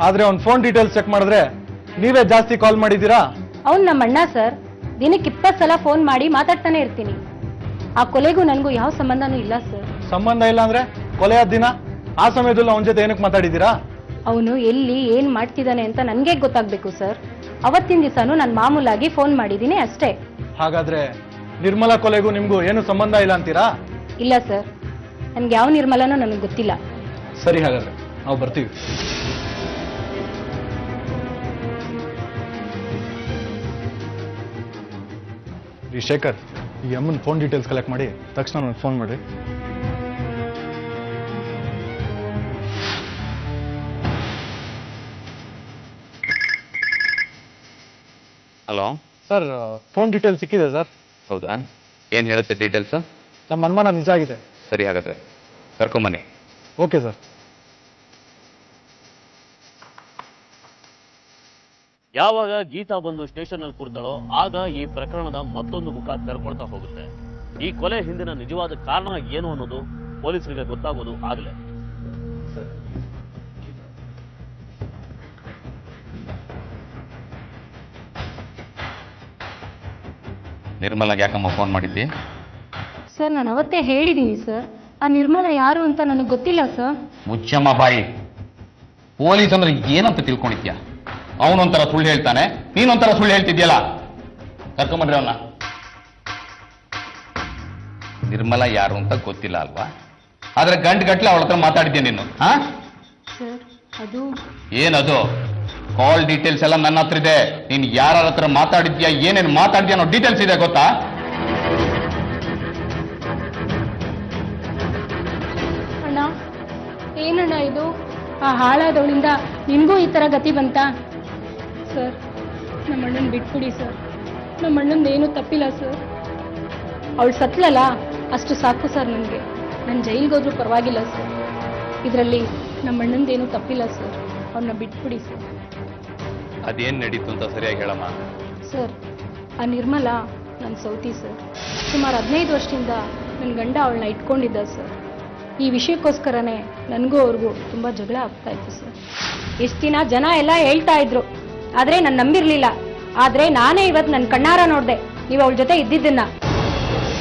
ಆದ್ರೆ ಅವ್ನ ಫೋನ್ ಡೀಟೇಲ್ಸ್ ಚೆಕ್ ಮಾಡಿದ್ರೆ ನೀವೇ ಜಾಸ್ತಿ ಕಾಲ್ ಮಾಡಿದ್ದೀರಾ. ಅವ್ನು ನಮ್ಮ ಅಣ್ಣ ಸರ್. ದಿನಕ್ಕೆ 20 ಸಲ ಫೋನ್ ಮಾಡಿ ಮಾತಾಡ್ತಾನೆ ಇರ್ತೀನಿ. ಆ ಕೊಲೆಗೂ ನನಗೂ ಯಾವ ಸಂಬಂಧನೂ ಇಲ್ಲ ಸರ್. ಸಂಬಂಧ ಇಲ್ಲ ಅಂದ್ರೆ ಕೊಲೆಯ ದಿನ ಆ ಸಮಯದಲ್ಲಿ ಅವನ ಜೊತೆ ಏನಕ್ಕೆ ಮಾತಾಡಿದ್ದೀರಾ? ಅವನು ಎಲ್ಲಿ ಏನ್ ಮಾಡ್ತಿದ್ದಾನೆ ಅಂತ ನನ್ಗೆ ಗೊತ್ತಾಗ್ಬೇಕು ಸರ್. ಅವತ್ತಿನ ದಿವಸನೂ ನಾನು ಮಾಮೂಲಾಗಿ ಫೋನ್ ಮಾಡಿದ್ದೀನಿ ಅಷ್ಟೇ. ಹಾಗಾದ್ರೆ ನಿರ್ಮಲಾ ಕೊಲೆಗೂ ನಿಮ್ಗೂ ಏನು ಸಂಬಂಧ ಇಲ್ಲ ಅಂತೀರಾ? ಇಲ್ಲ ಸರ್, ನನ್ಗೆ ಯಾವ ನಿರ್ಮಲನೂ ನನಗೆ ಗೊತ್ತಿಲ್ಲ. ಸರಿ, ಹಾಗಾದ್ರೆ ನಾವು ಬರ್ತೀವಿ. ಈ ಶೇಖರ್, ಈ ಅಮ್ಮನ ಫೋನ್ ಡೀಟೇಲ್ಸ್ ಕಲೆಕ್ಟ್ ಮಾಡಿ ತಕ್ಷಣ ನನಗೆ ಫೋನ್ ಮಾಡಿ. ಹಲೋ ಸರ್, ಫೋನ್ ಡೀಟೇಲ್ಸ್ ಸಿಕ್ಕಿದೆ ಸರ್. ಹೌದಾ? ಏನು ಹೇಳುತ್ತೆ ಡೀಟೇಲ್ಸ್? ನಮ್ಮ ಅನುಮಾನ ನಿಜ ಆಗಿದೆ. ಸರಿ, ಹಾಗಾದ್ರೆ ಕರ್ಕೊಂಬನ್ನಿ. Okay sir. ಯಾವಾಗ ಗೀತಾ ಬಂದು ಸ್ಟೇಷನ್ ಅಲ್ಲಿ ಕೂರ್ತಾಳೋ ಆಗ ಈ ಪ್ರಕರಣದ ಮತ್ತೊಂದು ಮುಖ ತೆರ್ಕೊಳ್ತಾ ಹೋಗುತ್ತೆ. ಈ ಕೊಲೆ ಹಿಂದಿನ ನಿಜವಾದ ಕಾರಣ ಏನು ಅನ್ನೋದು ಪೊಲೀಸರಿಗೆ ಗೊತ್ತಾಗೋದು ಆಗಲೇ. ನಿರ್ಮಲಾಗೆ ಯಾಕಮ್ಮ ಫೋನ್ ಮಾಡಿದ್ದಿ? ಸರ್, ನಾನು ಅವತ್ತೇ ಹೇಳಿದ್ದೀನಿ ಸರ್, ಆ ನಿರ್ಮಲ ಯಾರು ಅಂತ ನನಗೆ ಗೊತ್ತಿಲ್ಲ ಸರ್. ಮುಚ್ಚಮ್ಮ ಬಾಯಿ. ಪೊಲೀಸ್ ಅಂದ್ರೆ ಏನಂತ ತಿಳ್ಕೊಂಡಿದ್ಯಾ? ಅವನೊಂಥರ ಸುಳ್ಳು ಹೇಳ್ತಾನೆ, ನೀನೊಂಥರ ಸುಳ್ಳು ಹೇಳ್ತಿದ್ಯಲ್ಲ. ಕರ್ಕೊಂಬನ್ರಿ ಅವನ್ನ. ನಿರ್ಮಲಾ ಯಾರು ಅಂತ ಗೊತ್ತಿಲ್ಲ ಅಲ್ವಾ? ಆದ್ರೆ ಗಂಟೆ ಅವಳ ಹತ್ರ ಮಾತಾಡಿದ್ದೆ ನೀನು. ಹಾ ಸರ್, ಅದು ಏನದು? ಕಾಲ್ ಡೀಟೇಲ್ಸ್ ಎಲ್ಲ ನನ್ನ ಹತ್ರ ಇದೆ. ನೀನ್ ಯಾರ ಹತ್ರ ಮಾತಾಡಿದ್ಯಾ, ಏನೇನು ಮಾತಾಡಿದ್ಯಾ ಅನ್ನೋ ಡೀಟೇಲ್ಸ್ ಇದೆ ಗೊತ್ತಾ? ಅಣ್ಣ ಏನಣ್ಣ ಇದು? ಆ ಹಾಳಾದವಳಿಂದ ನಿಮಗೂ ಈ ಥರ ಗತಿ ಬಂತಾ? ಸರ್ ನಮ್ಮ ಅಣ್ಣನ ಬಿಟ್ಬಿಡಿ ಸರ್. ನಮ್ಮ ಅಣ್ಣಂದು ಏನೂ ತಪ್ಪಿಲ್ಲ ಸರ್. ಅವಳು ಸತ್ಲಲ್ಲ ಅಷ್ಟು ಸಾಕು ಸರ್ ನನಗೆ. ನಾನು ಜೈಲಿಗೆ ಹೋದ್ರೂ ಪರವಾಗಿಲ್ಲ ಸರ್. ಇದರಲ್ಲಿ ನಮ್ಮ ಅಣ್ಣಂದೇನೂ ತಪ್ಪಿಲ್ಲ ಸರ್. ಅವನ್ನ ಬಿಟ್ಬಿಡಿ ಸರ್. ಅದೇನ್ ನಡೀತು ಅಂತ ಸರಿಯಾಗಿ ಹೇಳಮ್ಮ. ಸರ್ ಆ ನಿರ್ಮಲಾ ನನ್ನ ಸೌತಿ ಸರ್. ಸುಮಾರು 15 ವರ್ಷದಿಂದ ನನ್ನ ಗಂಡ ಅವಳನ್ನ ಇಟ್ಕೊಂಡಿದ್ದ ಸರ್. ಈ ವಿಷಯಕ್ಕೋಸ್ಕರನೇ ನನಗೂ ಅವ್ರಿಗೂ ತುಂಬ ಜಗಳ ಆಗ್ತಾ ಇತ್ತು ಸರ್. ಇಷ್ಟು ದಿನ ಜನ ಎಲ್ಲ ಹೇಳ್ತಾ ಇದ್ರು, ಆದರೆ ನಾನು ನಂಬಿರ್ಲಿಲ್ಲ. ಆದರೆ ನಾನೇ ಇವತ್ತು ನನ್ನ ಕಣ್ಣಾರ ನೋಡಿದೆ ನೀವು ಅವಳ ಜೊತೆ ಇದ್ದಿದ್ದನ್ನ.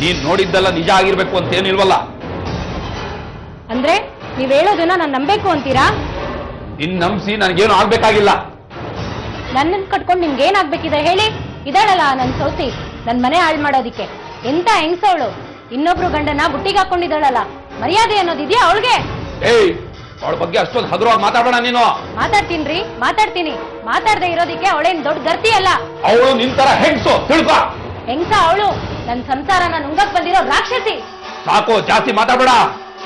ನೀನ್ ನೋಡಿದ್ದೆಲ್ಲ ನಿಜ ಆಗಿರ್ಬೇಕು ಅಂತ ಏನಿಲ್ವಲ್ಲ. ಅಂದ್ರೆ ನೀವ್ ಹೇಳೋದನ್ನ ನಾನು ನಂಬೇಕು ಅಂತೀರಾ? ನಿನ್ ನಂಬಿಸಿ ನನಗೇನು ಆಗ್ಬೇಕಾಗಿಲ್ಲ. ನನ್ನನ್ನು ಕಟ್ಕೊಂಡು ನಿಮ್ಗೆ ಏನಾಗ್ಬೇಕಿದೆ ಹೇಳಿ? ಇದಾಳಲ್ಲ ನನ್ನ ಸೌತಿ, ನನ್ನ ಮನೆ ಹಾಳು ಮಾಡೋದಿಕ್ಕೆ. ಎಂತ ಹೆಂಗ್ಸವಳು, ಇನ್ನೊಬ್ರು ಗಂಡನ ಬುಟ್ಟಿಗೆ ಹಾಕೊಂಡಿದ್ದಾಳಲ್ಲ, ಮರ್ಯಾದೆ ಅನ್ನೋದಿದ್ಯಾ ಅವಳಿಗೆ? ಏಯ್, ಅವಳ ಬಗ್ಗೆ ಅಷ್ಟೊಂದು ಹಗುರವಾಗಿ ಮಾತಾಡೋಣ ನೀನು. ಮಾತಾಡ್ತೀನಿ, ಮಾತಾಡದೆ ಇರೋದಿಕ್ಕೆ ಅವಳೇನ್ ದೊಡ್ಡ ಗರ್ತಿ ಅಲ್ಲ. ಅವಳು ನಿಂತರ ಹೆಂಗ್ಸು, ತಿಳ್ಕೊ. ಹೆಂಗ್ಸ ಅವಳು, ನನ್ನ ಸಂಸಾರನ ನುಂಗಕ್ ಬಂದಿರೋ ರಾಕ್ಷಸಿ. ಸಾಕು, ಜಾಸ್ತಿ ಮಾತಾಡಬೇಡ.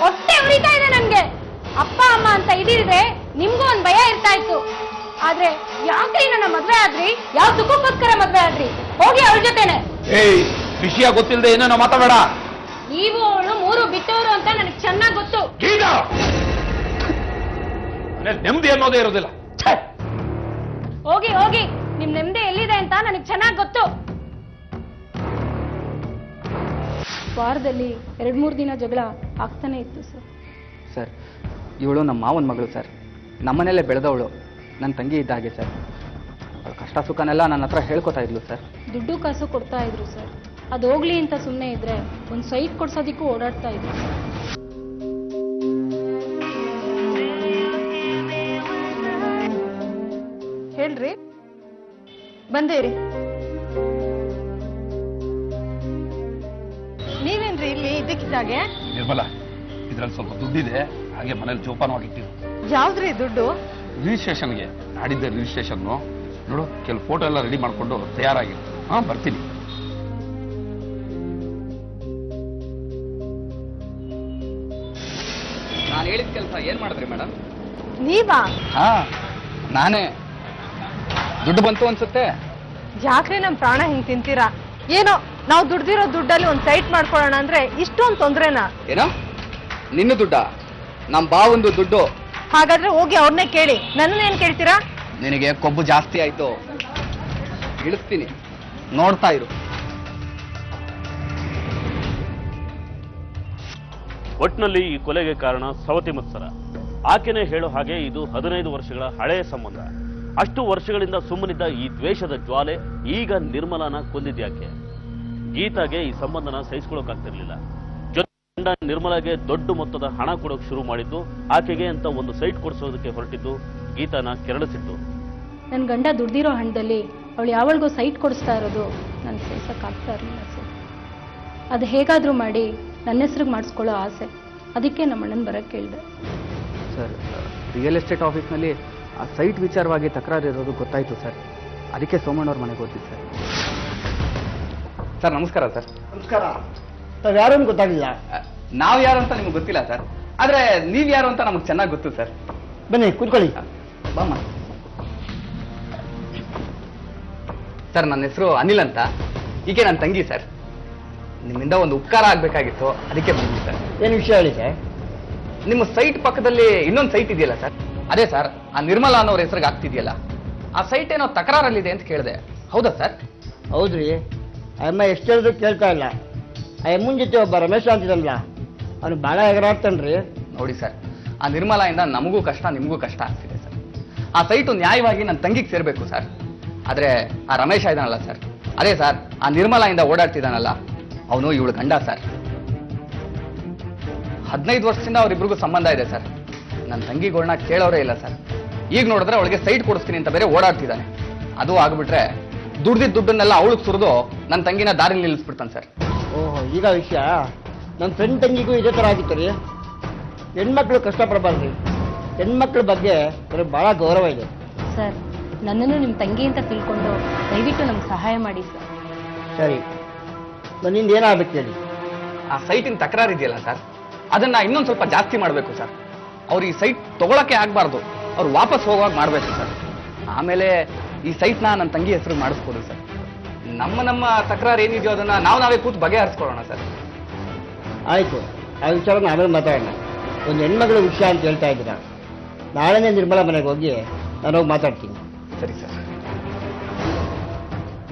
ಹೊಟ್ಟೆ ಉರಿತಾ ಇದೆ ನನ್ಗೆ. ಅಪ್ಪ ಅಮ್ಮ ಅಂತ ಇದಿರಿದ್ರೆ ನಿಮ್ಗೂ ಒಂದ್ ಭಯ ಇರ್ತಾ ಇತ್ತು. ಆದ್ರೆ ಯಾಕ್ರಿ ನನ್ನ ಮದ್ವೆ ಆದ್ರಿ? ಯಾವ ಸುಖಕ್ಕೋಸ್ಕರ ಮದ್ವೆ ಆದ್ರಿ? ಹೋಗಿ ಅವಳ ಜೊತೆನೆ. ಏಯ್, ವಿಷಯ ಗೊತ್ತಿಲ್ಲದೆ ಏನೇನೋ ಮಾತಾಡಬೇಡ. ನೀವು ಅವಳು ಮೂರು ಬಿಟ್ಟವರು ಅಂತ ನನಗೆ ಚೆನ್ನಾಗಿ ಗೊತ್ತು. ನೆಮ್ಮದಿ ಅನ್ನೋದೇ ಇರೋದಿಲ್ಲ. ಹೋಗಿ ನಿಮ್ ನೆಮ್ಮದಿ ಎಲ್ಲಿದೆ ಅಂತ ನನಗೆ ಚೆನ್ನಾಗಿ ಗೊತ್ತು. ವಾರದಲ್ಲಿ 2-3 ದಿನ ಜಗಳ ಆಗ್ತಾನೆ ಇತ್ತು ಸರ್. ಸರ್, ಇವಳು ನಮ್ಮ ಮಾವನ ಮಗಳು ಸರ್. ನಮ್ಮನೆಯಲ್ಲೇ ಬೆಳೆದವಳು, ನನ್ನ ತಂಗಿ ಇದ್ದ ಹಾಗೆ ಸರ್. ಅವಳ ಕಷ್ಟ ಸುಖನೆಲ್ಲ ನನ್ನ ಹತ್ರ ಹೇಳ್ಕೊತಾ ಇದ್ಲು ಸರ್. ದುಡ್ಡು ಕಾಸು ಕೊಡ್ತಾ ಇದ್ರು ಸರ್. ಅದು ಹೋಗ್ಲಿ ಅಂತ ಸುಮ್ಮನೆ ಇದ್ರೆ ಒಂದು ಸೈಟ್ ಕೊಡ್ಸೋದಿಕ್ಕೂ ಓಡಾಡ್ತಾ ಇದ್ರು. ಹೇಳ್ರಿ, ಬಂದೇರಿ. ನೀವೇನ್ರಿ ಇಲ್ಲಿ ಇದ್ದಕ್ಕಿದ್ದಾಗೆ? ನಿರ್ಮಲಾ, ಇದ್ರಲ್ಲಿ ಸ್ವಲ್ಪ ದುಡ್ಡಿದೆ, ಹಾಗೆ ಮನೇಲಿ ಜೋಪಾನವಾಗಿಟ್ಟಿರು. ಯಾವ್ದ್ರಿ ದುಡ್ಡು? ರಿಜಿಸ್ಟ್ರೇಷನ್ಗೆ ನಾಡಿದ್ದೆ ರಿಜಿಸ್ಟ್ರೇಷನ್. ನೋಡು, ಕೆಲವು ಫೋಟೋ ಎಲ್ಲ ರೆಡಿ ಮಾಡ್ಕೊಂಡು ತಯಾರಾಗಿ. ಬರ್ತೀನಿ. ನಾನು ಹೇಳಿದ ಕೆಲಸ ಏನ್ ಮಾಡಿದ್ರಿ ಮೇಡಮ್? ನೀವಾ? ಹಾ, ನಾನೇ. ದುಡ್ಡು ಬಂತು ಅನ್ಸುತ್ತೆ. ಯಾಕ್ರಿ ನಮ್ ಪ್ರಾಣ ಹಿಂಗ್ ತಿಂತೀರಾ? ಏನೋ ನಾವು ದುಡ್ದಿರೋ ದುಡ್ಡಲ್ಲಿ ಒಂದ್ ಸೈಟ್ ಮಾಡ್ಕೊಳ್ಳೋಣ ಅಂದ್ರೆ ಇಷ್ಟೊಂದು ತೊಂದ್ರೆನಾ? ಏನೋ ನಿನ್ನ ದುಡ್ಡ? ನಮ್ ಬಾವೊಂದು ದುಡ್ಡು. ಹಾಗಾದ್ರೆ ಹೋಗಿ ಅವ್ರನ್ನೇ ಕೇಳಿ, ನನ್ನನ್ನೇನ್ ಕೇಳ್ತೀರಾ? ನಿನಗೆ ಕೊಬ್ಬು ಜಾಸ್ತಿ ಆಯ್ತು. ಇಳಿಸ್ತೀನಿ, ನೋಡ್ತಾ ಇರು. ಒಟ್ನಲ್ಲಿ ಈ ಕೊಲೆಗೆ ಕಾರಣ ಸವತಿ ಮತ್ಸರ. ಆಕೆನೇ ಹೇಳೋ ಹಾಗೆ ಇದು 15 ವರ್ಷಗಳ ಹಳೆಯ ಸಂಬಂಧ. ಅಷ್ಟು ವರ್ಷಗಳಿಂದ ಸುಮ್ಮನಿದ್ದ ಈ ದ್ವೇಷದ ಜ್ವಾಲೆ ಈಗ ನಿರ್ಮಲಾನ ಕೊಂದಿದ್ಯಾಕೆ? ಗೀತಾಗೆ ಈ ಸಂಬಂಧನ ಸಹಿಸ್ಕೊಳ್ಳೋಕಾಗ್ತಿರ್ಲಿಲ್ಲ. ಜೊತೆ ನಿರ್ಮಲಾಗೆ ದೊಡ್ಡ ಮೊತ್ತದ ಹಣ ಕೊಡೋಕೆ ಶುರು ಮಾಡಿದ್ದು, ಆಕೆಗೆ ಅಂತ ಒಂದು ಸೈಟ್ ಕೊಡಿಸೋದಕ್ಕೆ ಹೊರಟಿದ್ದು ಗೀತಾನ ಕೆರಳಿಸಿತ್ತು. ನನ್ನ ಗಂಡ ದುಡ್ದಿರೋ ಹಣದಲ್ಲಿ ಅವಳು ಯಾವಳಿಗೋ ಸೈಟ್ ಕೊಡಿಸ್ತಾ ಇರೋದು ನನ್ಗೆ ಸಹಿಸಕ್ಕಾಗ್ತಾ ಇರಲಿಲ್ಲ ಸರ್. ಅದು ಹೇಗಾದ್ರೂ ಮಾಡಿ ನನ್ನ ಹೆಸ್ರಿಗೆ ಮಾಡಿಸ್ಕೊಳ್ಳೋ ಆಸೆ. ಅದಕ್ಕೆ ನಮ್ಮ ಅಣ್ಣನ ಬರಕ್ಕೆ ಕೇಳಿದೆ ಸರ್. ರಿಯಲ್ ಎಸ್ಟೇಟ್ ಆಫೀಸ್ನಲ್ಲಿ ಆ ಸೈಟ್ ವಿಚಾರವಾಗಿ ತಕರಾರು ಇರೋದು ಗೊತ್ತಾಯ್ತು ಸರ್. ಅದಕ್ಕೆ ಸೋಮಣ್ಣವ್ರ ಮನೆಗೆ ಹೋಗ್ತೀವಿ ಸರ್. ಸರ್ ನಮಸ್ಕಾರ ಸರ್. ನಮಸ್ಕಾರ. ತಾವು ಯಾರು ಅಂತ ಗೊತ್ತಾಗಿಲ್ಲ. ನಾವು ಯಾರು ಅಂತ ನಿಮ್ಗೆ ಗೊತ್ತಿಲ್ಲ ಸರ್, ಆದ್ರೆ ನೀವ್ ಯಾರು ಅಂತ ನಮಗೆ ಚೆನ್ನಾಗಿ ಗೊತ್ತು ಸರ್. ಬನ್ನಿ ಕೂತ್ಕೊಳ್ಳಿ. ಬಾಮ್ಮ. ಸರ್, ನನ್ನ ಹೆಸರು ಅನಿಲ್ ಅಂತ. ಈಕೆ ನನ್ನ ತಂಗಿ ಸರ್. ನಿಮ್ಮಿಂದ ಒಂದು ಉಪಕಾರ ಆಗ್ಬೇಕಾಗಿತ್ತು, ಅದಕ್ಕೆ ಬಂದ್ವಿ ಸರ್. ಏನು ವಿಷಯ ಹೇಳಿ ಸರ್? ನಿಮ್ಮ ಸೈಟ್ ಪಕ್ಕದಲ್ಲಿ ಇನ್ನೊಂದು ಸೈಟ್ ಇದೆಯಲ್ಲ ಸರ್? ಅದೇ ಸರ್, ಆ ನಿರ್ಮಲಾ ಅನ್ನೋರ ಹೆಸರಿಗೆ ಆಗ್ತಿದೆಯಲ್ಲ, ಆ ಸೈಟ್ ಏನೋ ತಕರಾರಲ್ಲಿದೆ ಅಂತ ಕೇಳಿದೆ. ಹೌದಾ ಸರ್? ಹೌದ್ರಿ. ಅಮ್ಮ ಎಷ್ಟು ಹೇಳಿದ್ರು ಕೇಳ್ತಾ ಇಲ್ಲ. ಆ ಅಮ್ಮನ ಜೊತೆ ಒಬ್ಬ ರಮೇಶ ಅಂತಿದಲ್ಲ, ಅವನು ಭಾಳ ಎಗರಾಡ್ತಾನ್ರಿ. ನೋಡಿ ಸರ್, ಆ ನಿರ್ಮಲಾಯಿಂದ ನಮಗೂ ಕಷ್ಟ, ನಿಮಗೂ ಕಷ್ಟ ಆಗ್ತಿದೆ ಸರ್. ಆ ಸೈಟು ನ್ಯಾಯವಾಗಿ ನನ್ನ ತಂಗಿಗೆ ಸೇರ್ಬೇಕು ಸರ್. ಆದ್ರೆ ಆ ರಮೇಶ ಇದಾನಲ್ಲ ಸರ್, ಅದೇ ಸರ್ ಆ ನಿರ್ಮಲಾಯಿಂದ ಓಡಾಡ್ತಿದ್ದಾನಲ್ಲ, ಅವನು ಇವಳು ಗಂಡ ಸರ್. 15 ವರ್ಷದಿಂದ ಅವರಿಬ್ರಿಗೂ ಸಂಬಂಧ ಇದೆ ಸರ್. ನನ್ನ ತಂಗಿಗಳನ್ನ ಕೇಳೋರೇ ಇಲ್ಲ ಸರ್. ಈಗ ನೋಡಿದ್ರೆ ಅವಳಿಗೆ ಸೈಟ್ ಕೊಡಿಸ್ತೀನಿ ಅಂತ ಬೇರೆ ಓಡಾಡ್ತಿದ್ದಾನೆ. ಅದು ಆಗ್ಬಿಟ್ರೆ ದುಡ್ದಿದ್ದ ದುಡ್ಡನ್ನೆಲ್ಲ ಅವಳಿಗೆ ಸುರಿದು ನನ್ನ ತಂಗಿನ ದಾರಿಲಿ ನಿಲ್ಲಿಸ್ಬಿಡ್ತಾನೆ ಸರ್. ಓಹೋ, ಈಗ ವಿಷಯ. ನನ್ನ ಫ್ರೆಂಡ್ ತಂಗಿಗೂ ಇದೇ ಥರ ಆಗಿತ್ತು ರೀ. ಹೆಣ್ಮಕ್ಳು ಕಷ್ಟಪಡಬಾರ್ದು. ಹೆಣ್ಮಕ್ಳ ಬಗ್ಗೆ ಅವ್ರಿಗೆ ಭಾಳ ಗೌರವ ಇದೆ ಸರ್. ನನ್ನನ್ನು ನಿಮ್ಮ ತಂಗಿ ಅಂತ ತಿಳ್ಕೊಂಡು ದಯವಿಟ್ಟು ನಮ್ಗೆ ಸಹಾಯ ಮಾಡಿ ಸರ್. ಸರಿ, ನನ್ನಿಂದ ಏನಾಗಬೇಕು ಹೇಳಿ. ಆ ಸೈಟಿನ ತಕರಾರು ಇದೆಯಲ್ಲ ಸರ್, ಅದನ್ನ ಇನ್ನೊಂದು ಸ್ವಲ್ಪ ಜಾಸ್ತಿ ಮಾಡಬೇಕು ಸರ್. ಅವ್ರು ಈ ಸೈಟ್ ತಗೊಳಕ್ಕೆ ಆಗ್ಬಾರ್ದು, ಅವ್ರು ವಾಪಸ್ ಹೋಗುವಾಗ ಮಾಡಬೇಕು ಸರ್. ಆಮೇಲೆ ಈ ಸೈಟ್ನ ನನ್ನ ತಂಗಿ ಹೆಸರು ಮಾಡಿಸ್ಬೋದು ಸರ್. ನಮ್ಮ ತಕರಾರು ಏನಿದೆಯೋ ಅದನ್ನ ನಾವೇ ಕೂತು ಬಗೆಹರಿಸ್ಕೊಳ್ಳೋಣ ಸರ್. ಆಯಿತು, ಆ ವಿಚಾರ ಆಮೇಲೆ ಮಾತಾಡೋಣ. ಒಂದು ಹೆಣ್ಮಗಳ ವಿಷಯ ಅಂತ ಹೇಳ್ತಾ ಇದ್ದೀರಾ, ನಾಳೆನೇ ನಿರ್ಮಲಾ ಮನೆಗೆ ಹೋಗಿ ನಾನು ಹೋಗಿ ಮಾತಾಡ್ತೀನಿ. ಸರಿ ಸರ್.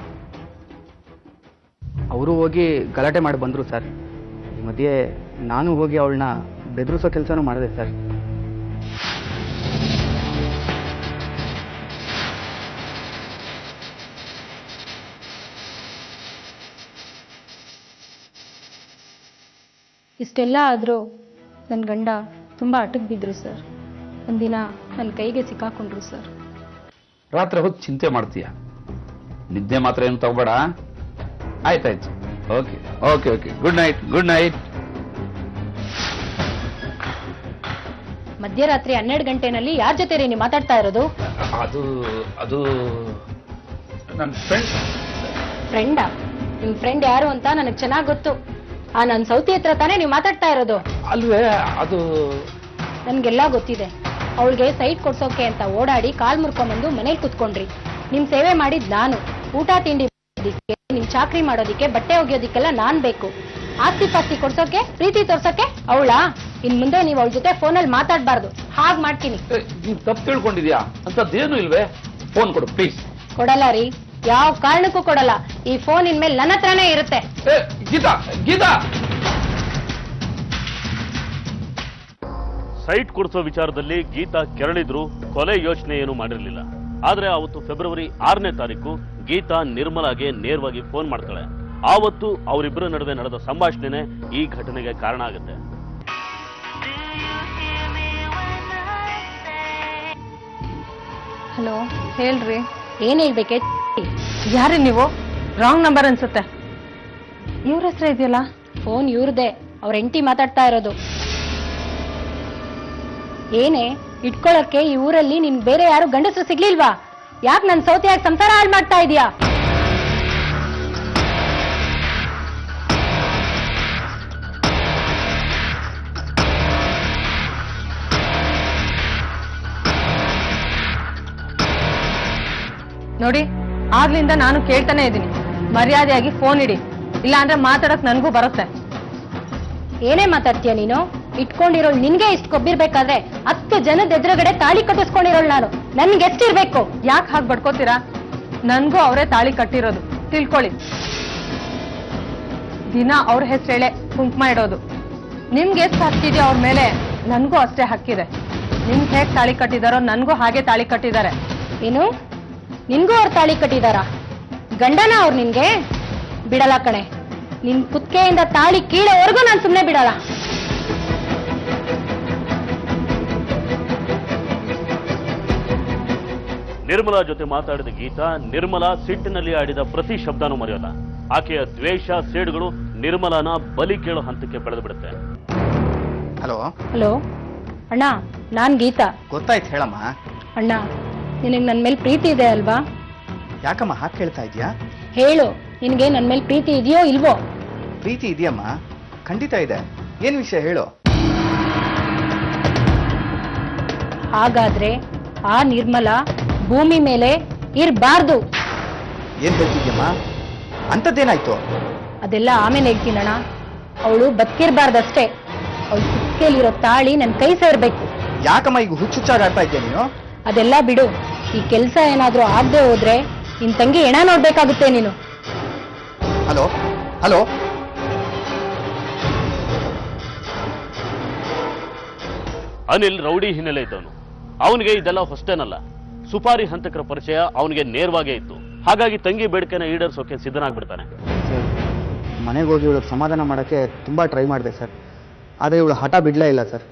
ಅವರು ಹೋಗಿ ಗಲಾಟೆ ಮಾಡಿ ಬಂದರು ಸರ್. ಈ ಮಧ್ಯೆ ನಾನು ಹೋಗಿ ಅವಳನ್ನ ಬೆದರಿಸೋ ಕೆಲಸನೂ ಮಾಡಿದೆ ಸರ್. ಇಷ್ಟೆಲ್ಲ ಆದರೂ ನನ್ನ ಗಂಡ ತುಂಬ ಅಟಕ್ ಬಿದ್ರು ಸರ್. ಒಂದಿನ ನನ್ನ ಕೈಗೆ ಸಿಕ್ಕಾಕೊಂಡ್ರು ಸರ್. ರಾತ್ರಿ ಹೊತ್ತು ಚಿಂತೆ ಮಾಡ್ತೀಯ, ನಿದ್ದೆ ಮಾತ್ರ ಏನು ತಗೋಬೇಡ. ಆಯ್ತಾಯ್ತು, okay okay okay, good night good night. ಮಧ್ಯರಾತ್ರಿ 12 ಗಂಟೆನಲ್ಲಿ ಯಾರ ಜೊತೆ ರೀ ನೀವು ಮಾತಾಡ್ತಾ ಇರೋದು? ಅದು ಅದು ನನ್ನ ಫ್ರೆಂಡ್. ಫ್ರೆಂಡಾ? ನಿಮ್ ಫ್ರೆಂಡ್ ಯಾರು ಅಂತ ನನಗೆ ಚೆನ್ನಾಗಿ ಗೊತ್ತು. ಆ ನನ್ನ ಸೌತಿ ಹತ್ರ ತಾನೇ ನೀವು ಮಾತಾಡ್ತಾ ಇರೋದು? ಅಲ್ವೇ, ಅದು ನನ್ಗೆಲ್ಲ ಗೊತ್ತಿದೆ. ಅವಳಿಗೆ ಸೈಟ್ ಕೊಡ್ಸೋಕೆ ಅಂತ ಓಡಾಡಿ ಕಾಲ್ ಮುರ್ಕೊಂಬಂದು ಮನೇಲಿ ಕುತ್ಕೊಂಡ್ರಿ. ನಿಮ್ ಸೇವೆ ಮಾಡಿದ್ ನಾನು. ಊಟ ತಿಂಡಿ ನಿಮ್ ಚಾಕ್ರಿ ಮಾಡೋದಿಕ್ಕೆ, ಬಟ್ಟೆ ಒಗೆಯೋದಿಕ್ಕೆಲ್ಲ ನಾನ್ ಬೇಕು. ಆಸ್ತಿ ಪಾಸ್ತಿ ಕೊಡ್ಸೋಕೆ, ಪ್ರೀತಿ ತೋರ್ಸೋಕೆ ಅವಳಾ? ಇನ್ ಮುಂದೆ ನೀವು ಅವಳ ಜೊತೆ ಫೋನಲ್ಲಿ ಮಾತಾಡ್ಬಾರ್ದು. ಹಾಗ್ ಮಾಡ್ತೀನಿ. ನೀನ್ ತಪ್ಪು ತಿಳ್ಕೊಂಡಿದ್ಯಾ? ಅಂತದ್ದೇನು ಇಲ್ವೇ? ಫೋನ್ ಕೊಡು ಪ್ಲೀಸ್. ಕೊಡಲ್ಲ ರೀ, ಯಾವ ಕಾರಣಕ್ಕೂ ಕೊಡಲ್ಲ. ಈ ಫೋನ್ ಇನ್ಮೇಲೆ ನನ್ನ ಹತ್ರನೇ ಇರುತ್ತೆ. ಗೀತಾ ಗೀತಾ, ಸೈಟ್ ಕೊಡಿಸೋ ವಿಚಾರದಲ್ಲಿ ಗೀತಾ ಕೆರಳಿದ್ರು, ಕೊಲೆ ಯೋಚನೆ ಏನು ಮಾಡಿರಲಿಲ್ಲ. ಆದ್ರೆ ಅವತ್ತು ಫೆಬ್ರವರಿ 6ನೇ ತಾರೀಕು ಗೀತಾ ನಿರ್ಮಲಾಗೆ ನೇರವಾಗಿ ಫೋನ್ ಮಾಡ್ತಾಳೆ. ಆವತ್ತು ಅವರಿಬ್ಬರ ನಡುವೆ ನಡೆದ ಸಂಭಾಷಣೆನೇ ಈ ಘಟನೆಗೆ ಕಾರಣ ಆಗುತ್ತೆ. ಹಲೋ, ಹೇಳ್ರಿ. ಏನ್ ಹೇಳ್ಬೇಕೆ? ಯಾರೇ ನೀವು? ರಾಂಗ್ ನಂಬರ್ ಅನ್ಸುತ್ತೆ. ಇವ್ರ ಹೆಸರು ಇದೆಯಲ್ಲ? ಫೋನ್ ಇವ್ರದೇ, ಅವ್ರ ಹೆಂಡತಿ ಮಾತಾಡ್ತಾ ಇರೋದು. ಏನೇ ಇಟ್ಕೊಳಕ್ಕೆ ಈ ಊರಲ್ಲಿ ನಿನ್ ಬೇರೆ ಯಾರು ಗಂಡಸರು ಸಿಗ್ಲಿಲ್ವಾ? ಯಾಕೆ ನನ್ ಸೌತಿಯಾಗಿ ಸಂಸಾರ ಹಾಳು ಮಾಡ್ತಾ ಇದೀಯಾ? ನೋಡಿ, ಆಗ್ಲಿಂದ ನಾನು ಕೇಳ್ತಾನೆ ಇದ್ದೀನಿ, ಮರ್ಯಾದೆಯಾಗಿ ಫೋನ್ ಇಡಿ, ಇಲ್ಲ ಅಂದ್ರೆ ಮಾತಾಡಕ್ ನನಗೂ ಬರುತ್ತೆ. ಏನೇ ಮಾತಾಡ್ತೀಯ ನೀನು? ಇಟ್ಕೊಂಡಿರೋಳು ನಿನ್ಗೆ ಇಷ್ಟು ಕೊಬ್ಬಿರ್ಬೇಕಾದ್ರೆ 10 ಜನದ ಎದುರುಗಡೆ ತಾಳಿ ಕಟ್ಟಿಸ್ಕೊಂಡಿರೋಳು ನಾನು. ನನ್ಗೆ ಎಷ್ಟಿರ್ಬೇಕು? ಯಾಕೆ ಹಾಗೆ ಬಡ್ಕೋತೀರಾ? ನನ್ಗೂ ಅವರೇ ತಾಳಿ ಕಟ್ಟಿರೋದು, ತಿಳ್ಕೊಳ್ಳಿ. ದಿನ ಅವ್ರ ಹೆಸರೇಳೆ ಕುಂಕುಮ ಇಡೋದು. ನಿಮ್ಗೆ ಎಷ್ಟು ಹಕ್ಕಿದೆಯೋ ಅವ್ರ ಮೇಲೆ, ನನ್ಗೂ ಅಷ್ಟೇ ಹಕ್ಕಿದೆ. ನಿಮ್ಗೆ ಹೇಗೆ ತಾಳಿ ಕಟ್ಟಿದಾರೋ ನನ್ಗೂ ಹಾಗೆ ತಾಳಿ ಕಟ್ಟಿದ್ದಾರೆ. ಏನು, ನಿನ್ಗೂ ಅವ್ರು ತಾಳಿ ಕಟ್ಟಿದಾರ? ಗಂಡನ ಅವ್ರು ನಿನ್ಗೆ? ಬಿಡಲ್ಲ ಕಣೆ, ನಿನ್ ಕುತ್ತಿಗೆಯಿಂದ ತಾಳಿ ಕೀಳೋವರೆಗೂ ನಾನು ಸುಮ್ಮನೆ ಬಿಡಲ್ಲ. ನಿರ್ಮಲಾ ಜೊತೆ ಮಾತಾಡಿದ ಗೀತಾ, ನಿರ್ಮಲಾ ಸಿಟ್ಟಿನಲ್ಲಿ ಆಡಿದ ಪ್ರತಿ ಶಬ್ದನೂ ಮರೆಯೋಲ್ಲ. ಆಕೆಯ ದ್ವೇಷ, ಸೇಡುಗಳು ನಿರ್ಮಲಾನ ಬಲಿ ಕೇಳೋ ಹಂತಕ್ಕೆ ಬೆಳೆದು ಬಿಡುತ್ತೆ. ಹಲೋ ಹಲೋ ಅಣ್ಣ, ನಾನ್ ಗೀತಾ. ಗೊತ್ತಾಯ್ತು, ಹೇಳಮ್ಮ. ಅಣ್ಣ, ನಿನಗೆ ನನ್ನ ಮೇಲೆ ಪ್ರೀತಿ ಇದೆ ಅಲ್ವಾ? ಯಾಕಮ್ಮ ಹಾಗೆ ಕೇಳ್ತಾ ಇದೆಯಾ? ಹೇಳು, ನಿನಗೆ ನನ್ನ ಮೇಲೆ ಪ್ರೀತಿ ಇದೆಯೋ ಇಲ್ವೋ? ಪ್ರೀತಿ ಇದೆಯಮ್ಮ, ಖಂಡಿತ ಇದೆ. ಏನ್ ವಿಷಯ ಹೇಳು. ಹಾಗಾದ್ರೆ ಆ ನಿರ್ಮಲಾ ಭೂಮಿ ಮೇಲೆ ಇರಬಾರ್ದು. ಏನ್ ಹೇಳ್ತಿದ್ಯಮ್ಮ? ಅಂತದ್ದೇನಾಯ್ತು? ಅದೆಲ್ಲ ಆಮೇಲೆ ಹೇಳ್ತೀನಣ್ಣ. ಅವಳು ಬದುಕಿರ್ಬಾರ್ದಷ್ಟೇ. ಅವಳು ಕುತ್ತಿಗೆಲಿರೋ ತಾಳಿ ನನ್ನ ಕೈ ಸೇರ್ಬೇಕು. ಯಾಕಮ್ಮ ಈಗ ಹುಚ್ಚುಚ್ಚಾಗಿ ಆಡ್ತಾ ಇದ್ಯಾ ನೀನು? ಅದೆಲ್ಲ ಬಿಡು. ಈ ಕೆಲಸ ಏನಾದ್ರೂ ಆಗದೆ ಹೋದ್ರೆ ನಿನ್ ತಂಗಿ ಹೆಣ ನೋಡ್ಬೇಕಾಗುತ್ತೆ ನೀನು. ಹಲೋ ಹಲೋ, ಅನಿಲ್ ರೌಡಿ ಹಿನ್ನೆಲೆ ಇದ್ದವನು. ಅವನಿಗೆ ಇದೆಲ್ಲ ಹೊಸತೇನಲ್ಲ. ಸುಪಾರಿ ಹಂತಕರ ಪರಿಚಯ ಅವನಿಗೆ ನೇರವಾಗೇ ಇತ್ತು. ಹಾಗಾಗಿ ತಂಗಿ ಬೇಡಿಕೆನ ಈಡೇರಿಸೋಕೆ ಸಿದ್ಧನಾಗ್ಬಿಡ್ತಾನೆ. ಮನೆಗೆ ಹೋಗಿ ಇವಳು ಸಮಾಧಾನ ಮಾಡೋಕ್ಕೆ ತುಂಬ ಟ್ರೈ ಮಾಡಿದೆ ಸರ್, ಆದರೆ ಇವಳು ಹಠ ಬಿಡಲೇ ಇಲ್ಲ ಸರ್.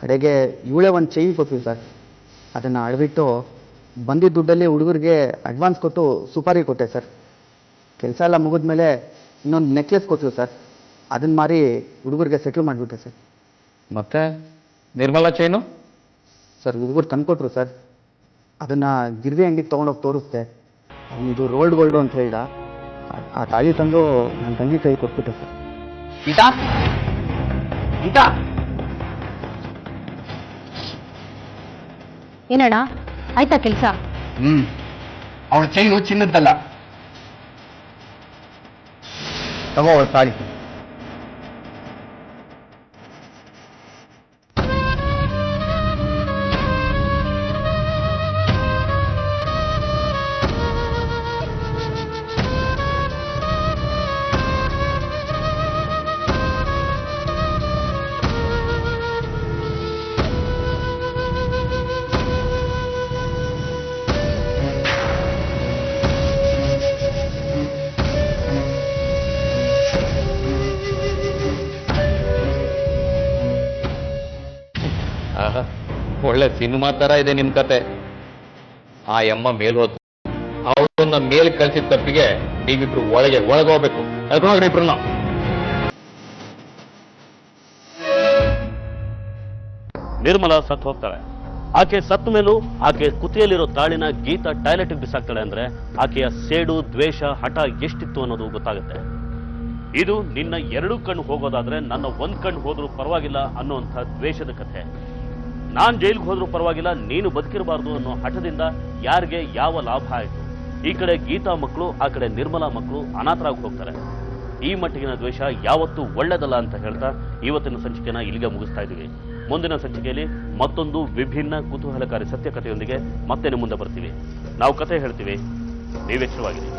ಕಡೆಗೆ ಇವಳೇ ಒಂದು ಚೈನ್ ಕೊಟ್ವಿ ಸರ್. ಅದನ್ನು ಅಳಬಿಟ್ಟು ಬಂದಿದ್ದ ದುಡ್ಡಲ್ಲಿ ಹುಡುಗರಿಗೆ ಅಡ್ವಾನ್ಸ್ ಕೊಟ್ಟು ಸುಪಾರಿ ಕೊಟ್ಟೆ ಸರ್. ಕೆಲಸ ಎಲ್ಲ ಮುಗಿದ್ಮೇಲೆ ಇನ್ನೊಂದು ನೆಕ್ಲೆಸ್ ಕೊಟ್ಟರು ಸರ್. ಅದನ್ನು ಮಾರಿ ಹುಡುಗರಿಗೆ ಸೆಟ್ಲ್ ಮಾಡಿಬಿಟ್ಟೆ ಸರ್. ಮತ್ತೆ ನಿರ್ಮಲಾ ಚೈನು? ಸರ್ ಹುಡುಗರು ತಂದುಕೊಟ್ರು ಸರ್. ಅದನ್ನ ಗಿರ್ವಿ ಅಂಗಡಿಗೆ ತೊಗೊಂಡೋಗಿ ತೋರಿಸ್ದೆ. ಇದು ರೋಲ್ಡ್ ಗೋಲ್ಡು ಅಂತ ಹೇಳ್ದ. ಆ ತಾಳಿ ತಂದು ನನ್ನ ತಂಗಿ ಕೈ ಕೊಟ್ಬಿಟ್ಟೆ ಸರ್. ಗೀತಾ ಗೀತಾ ಏನಣ್ಣ ಆಯ್ತಾ ಕೆಲಸ? ಅವಳ ಚೈನು ಚಿನ್ನದ್ದಲ್ಲ. ತಗೋ ಅವಳ ತಾಳಿ. ಒಳ್ಳೆ ಸಿನಿಮಾ ತರ ಇದೆ ನಿಮ್ ಕತೆ. ಆ ಅಮ್ಮ ಮೇಲ್ ಹೋದ್ ಅವಳನ್ನ ಮೇಲ್ ಕಳ್ಸಿದ ತಪ್ಪಿಗೆ ನೀವಿಬ್ರು ಒಳಗೋಗ್ಬೇಕು. ಅದಕ್ಕೋಗ್ರಿ ಇಬ್ರು. ನಿರ್ಮಲಾ ಸತ್ತು ಹೋಗ್ತಾಳೆ. ಆಕೆ ಸತ್ತ ಮೇಲೂ ಆಕೆ ಕುತಿಯಲ್ಲಿರೋ ತಾಳಿನ ಗೀತಾ ಟಾಯ್ಲೆಟ್ ಬಿಸಾಕ್ತಾಳೆ ಅಂದ್ರೆ ಆಕೆಯ ಸೇಡು, ದ್ವೇಷ, ಹಠ ಎಷ್ಟಿತ್ತು ಅನ್ನೋದು ಗೊತ್ತಾಗುತ್ತೆ. ಇದು ನಿನ್ನ 2 ಕಣ್ಣು ಹೋಗೋದಾದ್ರೆ ನನ್ನ 1 ಕಣ್ಣು ಹೋದ್ರೂ ಪರವಾಗಿಲ್ಲ ಅನ್ನೋಂಥ ದ್ವೇಷದ ಕಥೆ. ನಾನ್ ಜೈಲಿಗೆ ಹೋದ್ರೂ ಪರವಾಗಿಲ್ಲ, ನೀನು ಬದುಕಿರಬಾರ್ದು ಅನ್ನೋ ಹಠದಿಂದ ಯಾರಿಗೆ ಯಾವ ಲಾಭ ಆಯಿತು? ಈ ಕಡೆ ಗೀತಾ ಮಕ್ಕಳು, ಆ ಕಡೆ ನಿರ್ಮಲಾ ಮಕ್ಕಳು ಅನಾಥರಾಗಿ ಹೋಗ್ತಾರೆ. ಈ ಮಟ್ಟಿಗಿನ ದ್ವೇಷ ಯಾವತ್ತೂ ಒಳ್ಳೆದಲ್ಲ ಅಂತ ಹೇಳ್ತಾ ಇವತ್ತಿನ ಸಂಚಿಕೆನ ಇಲ್ಲಿಗೆ ಮುಗಿಸ್ತಾ ಇದ್ದೀವಿ. ಮುಂದಿನ ಸಂಚಿಕೆಯಲ್ಲಿ ಮತ್ತೊಂದು ವಿಭಿನ್ನ ಕುತೂಹಲಕಾರಿ ಸತ್ಯಕಥೆಯೊಂದಿಗೆ ಮತ್ತೆ ನಿಮ್ಮ ಮುಂದೆ ಬರ್ತೀವಿ. ನಾವು ಕಥೆ ಹೇಳ್ತೀವಿ, ನೀವೆಚ್ಚರವಾಗಿರಿ.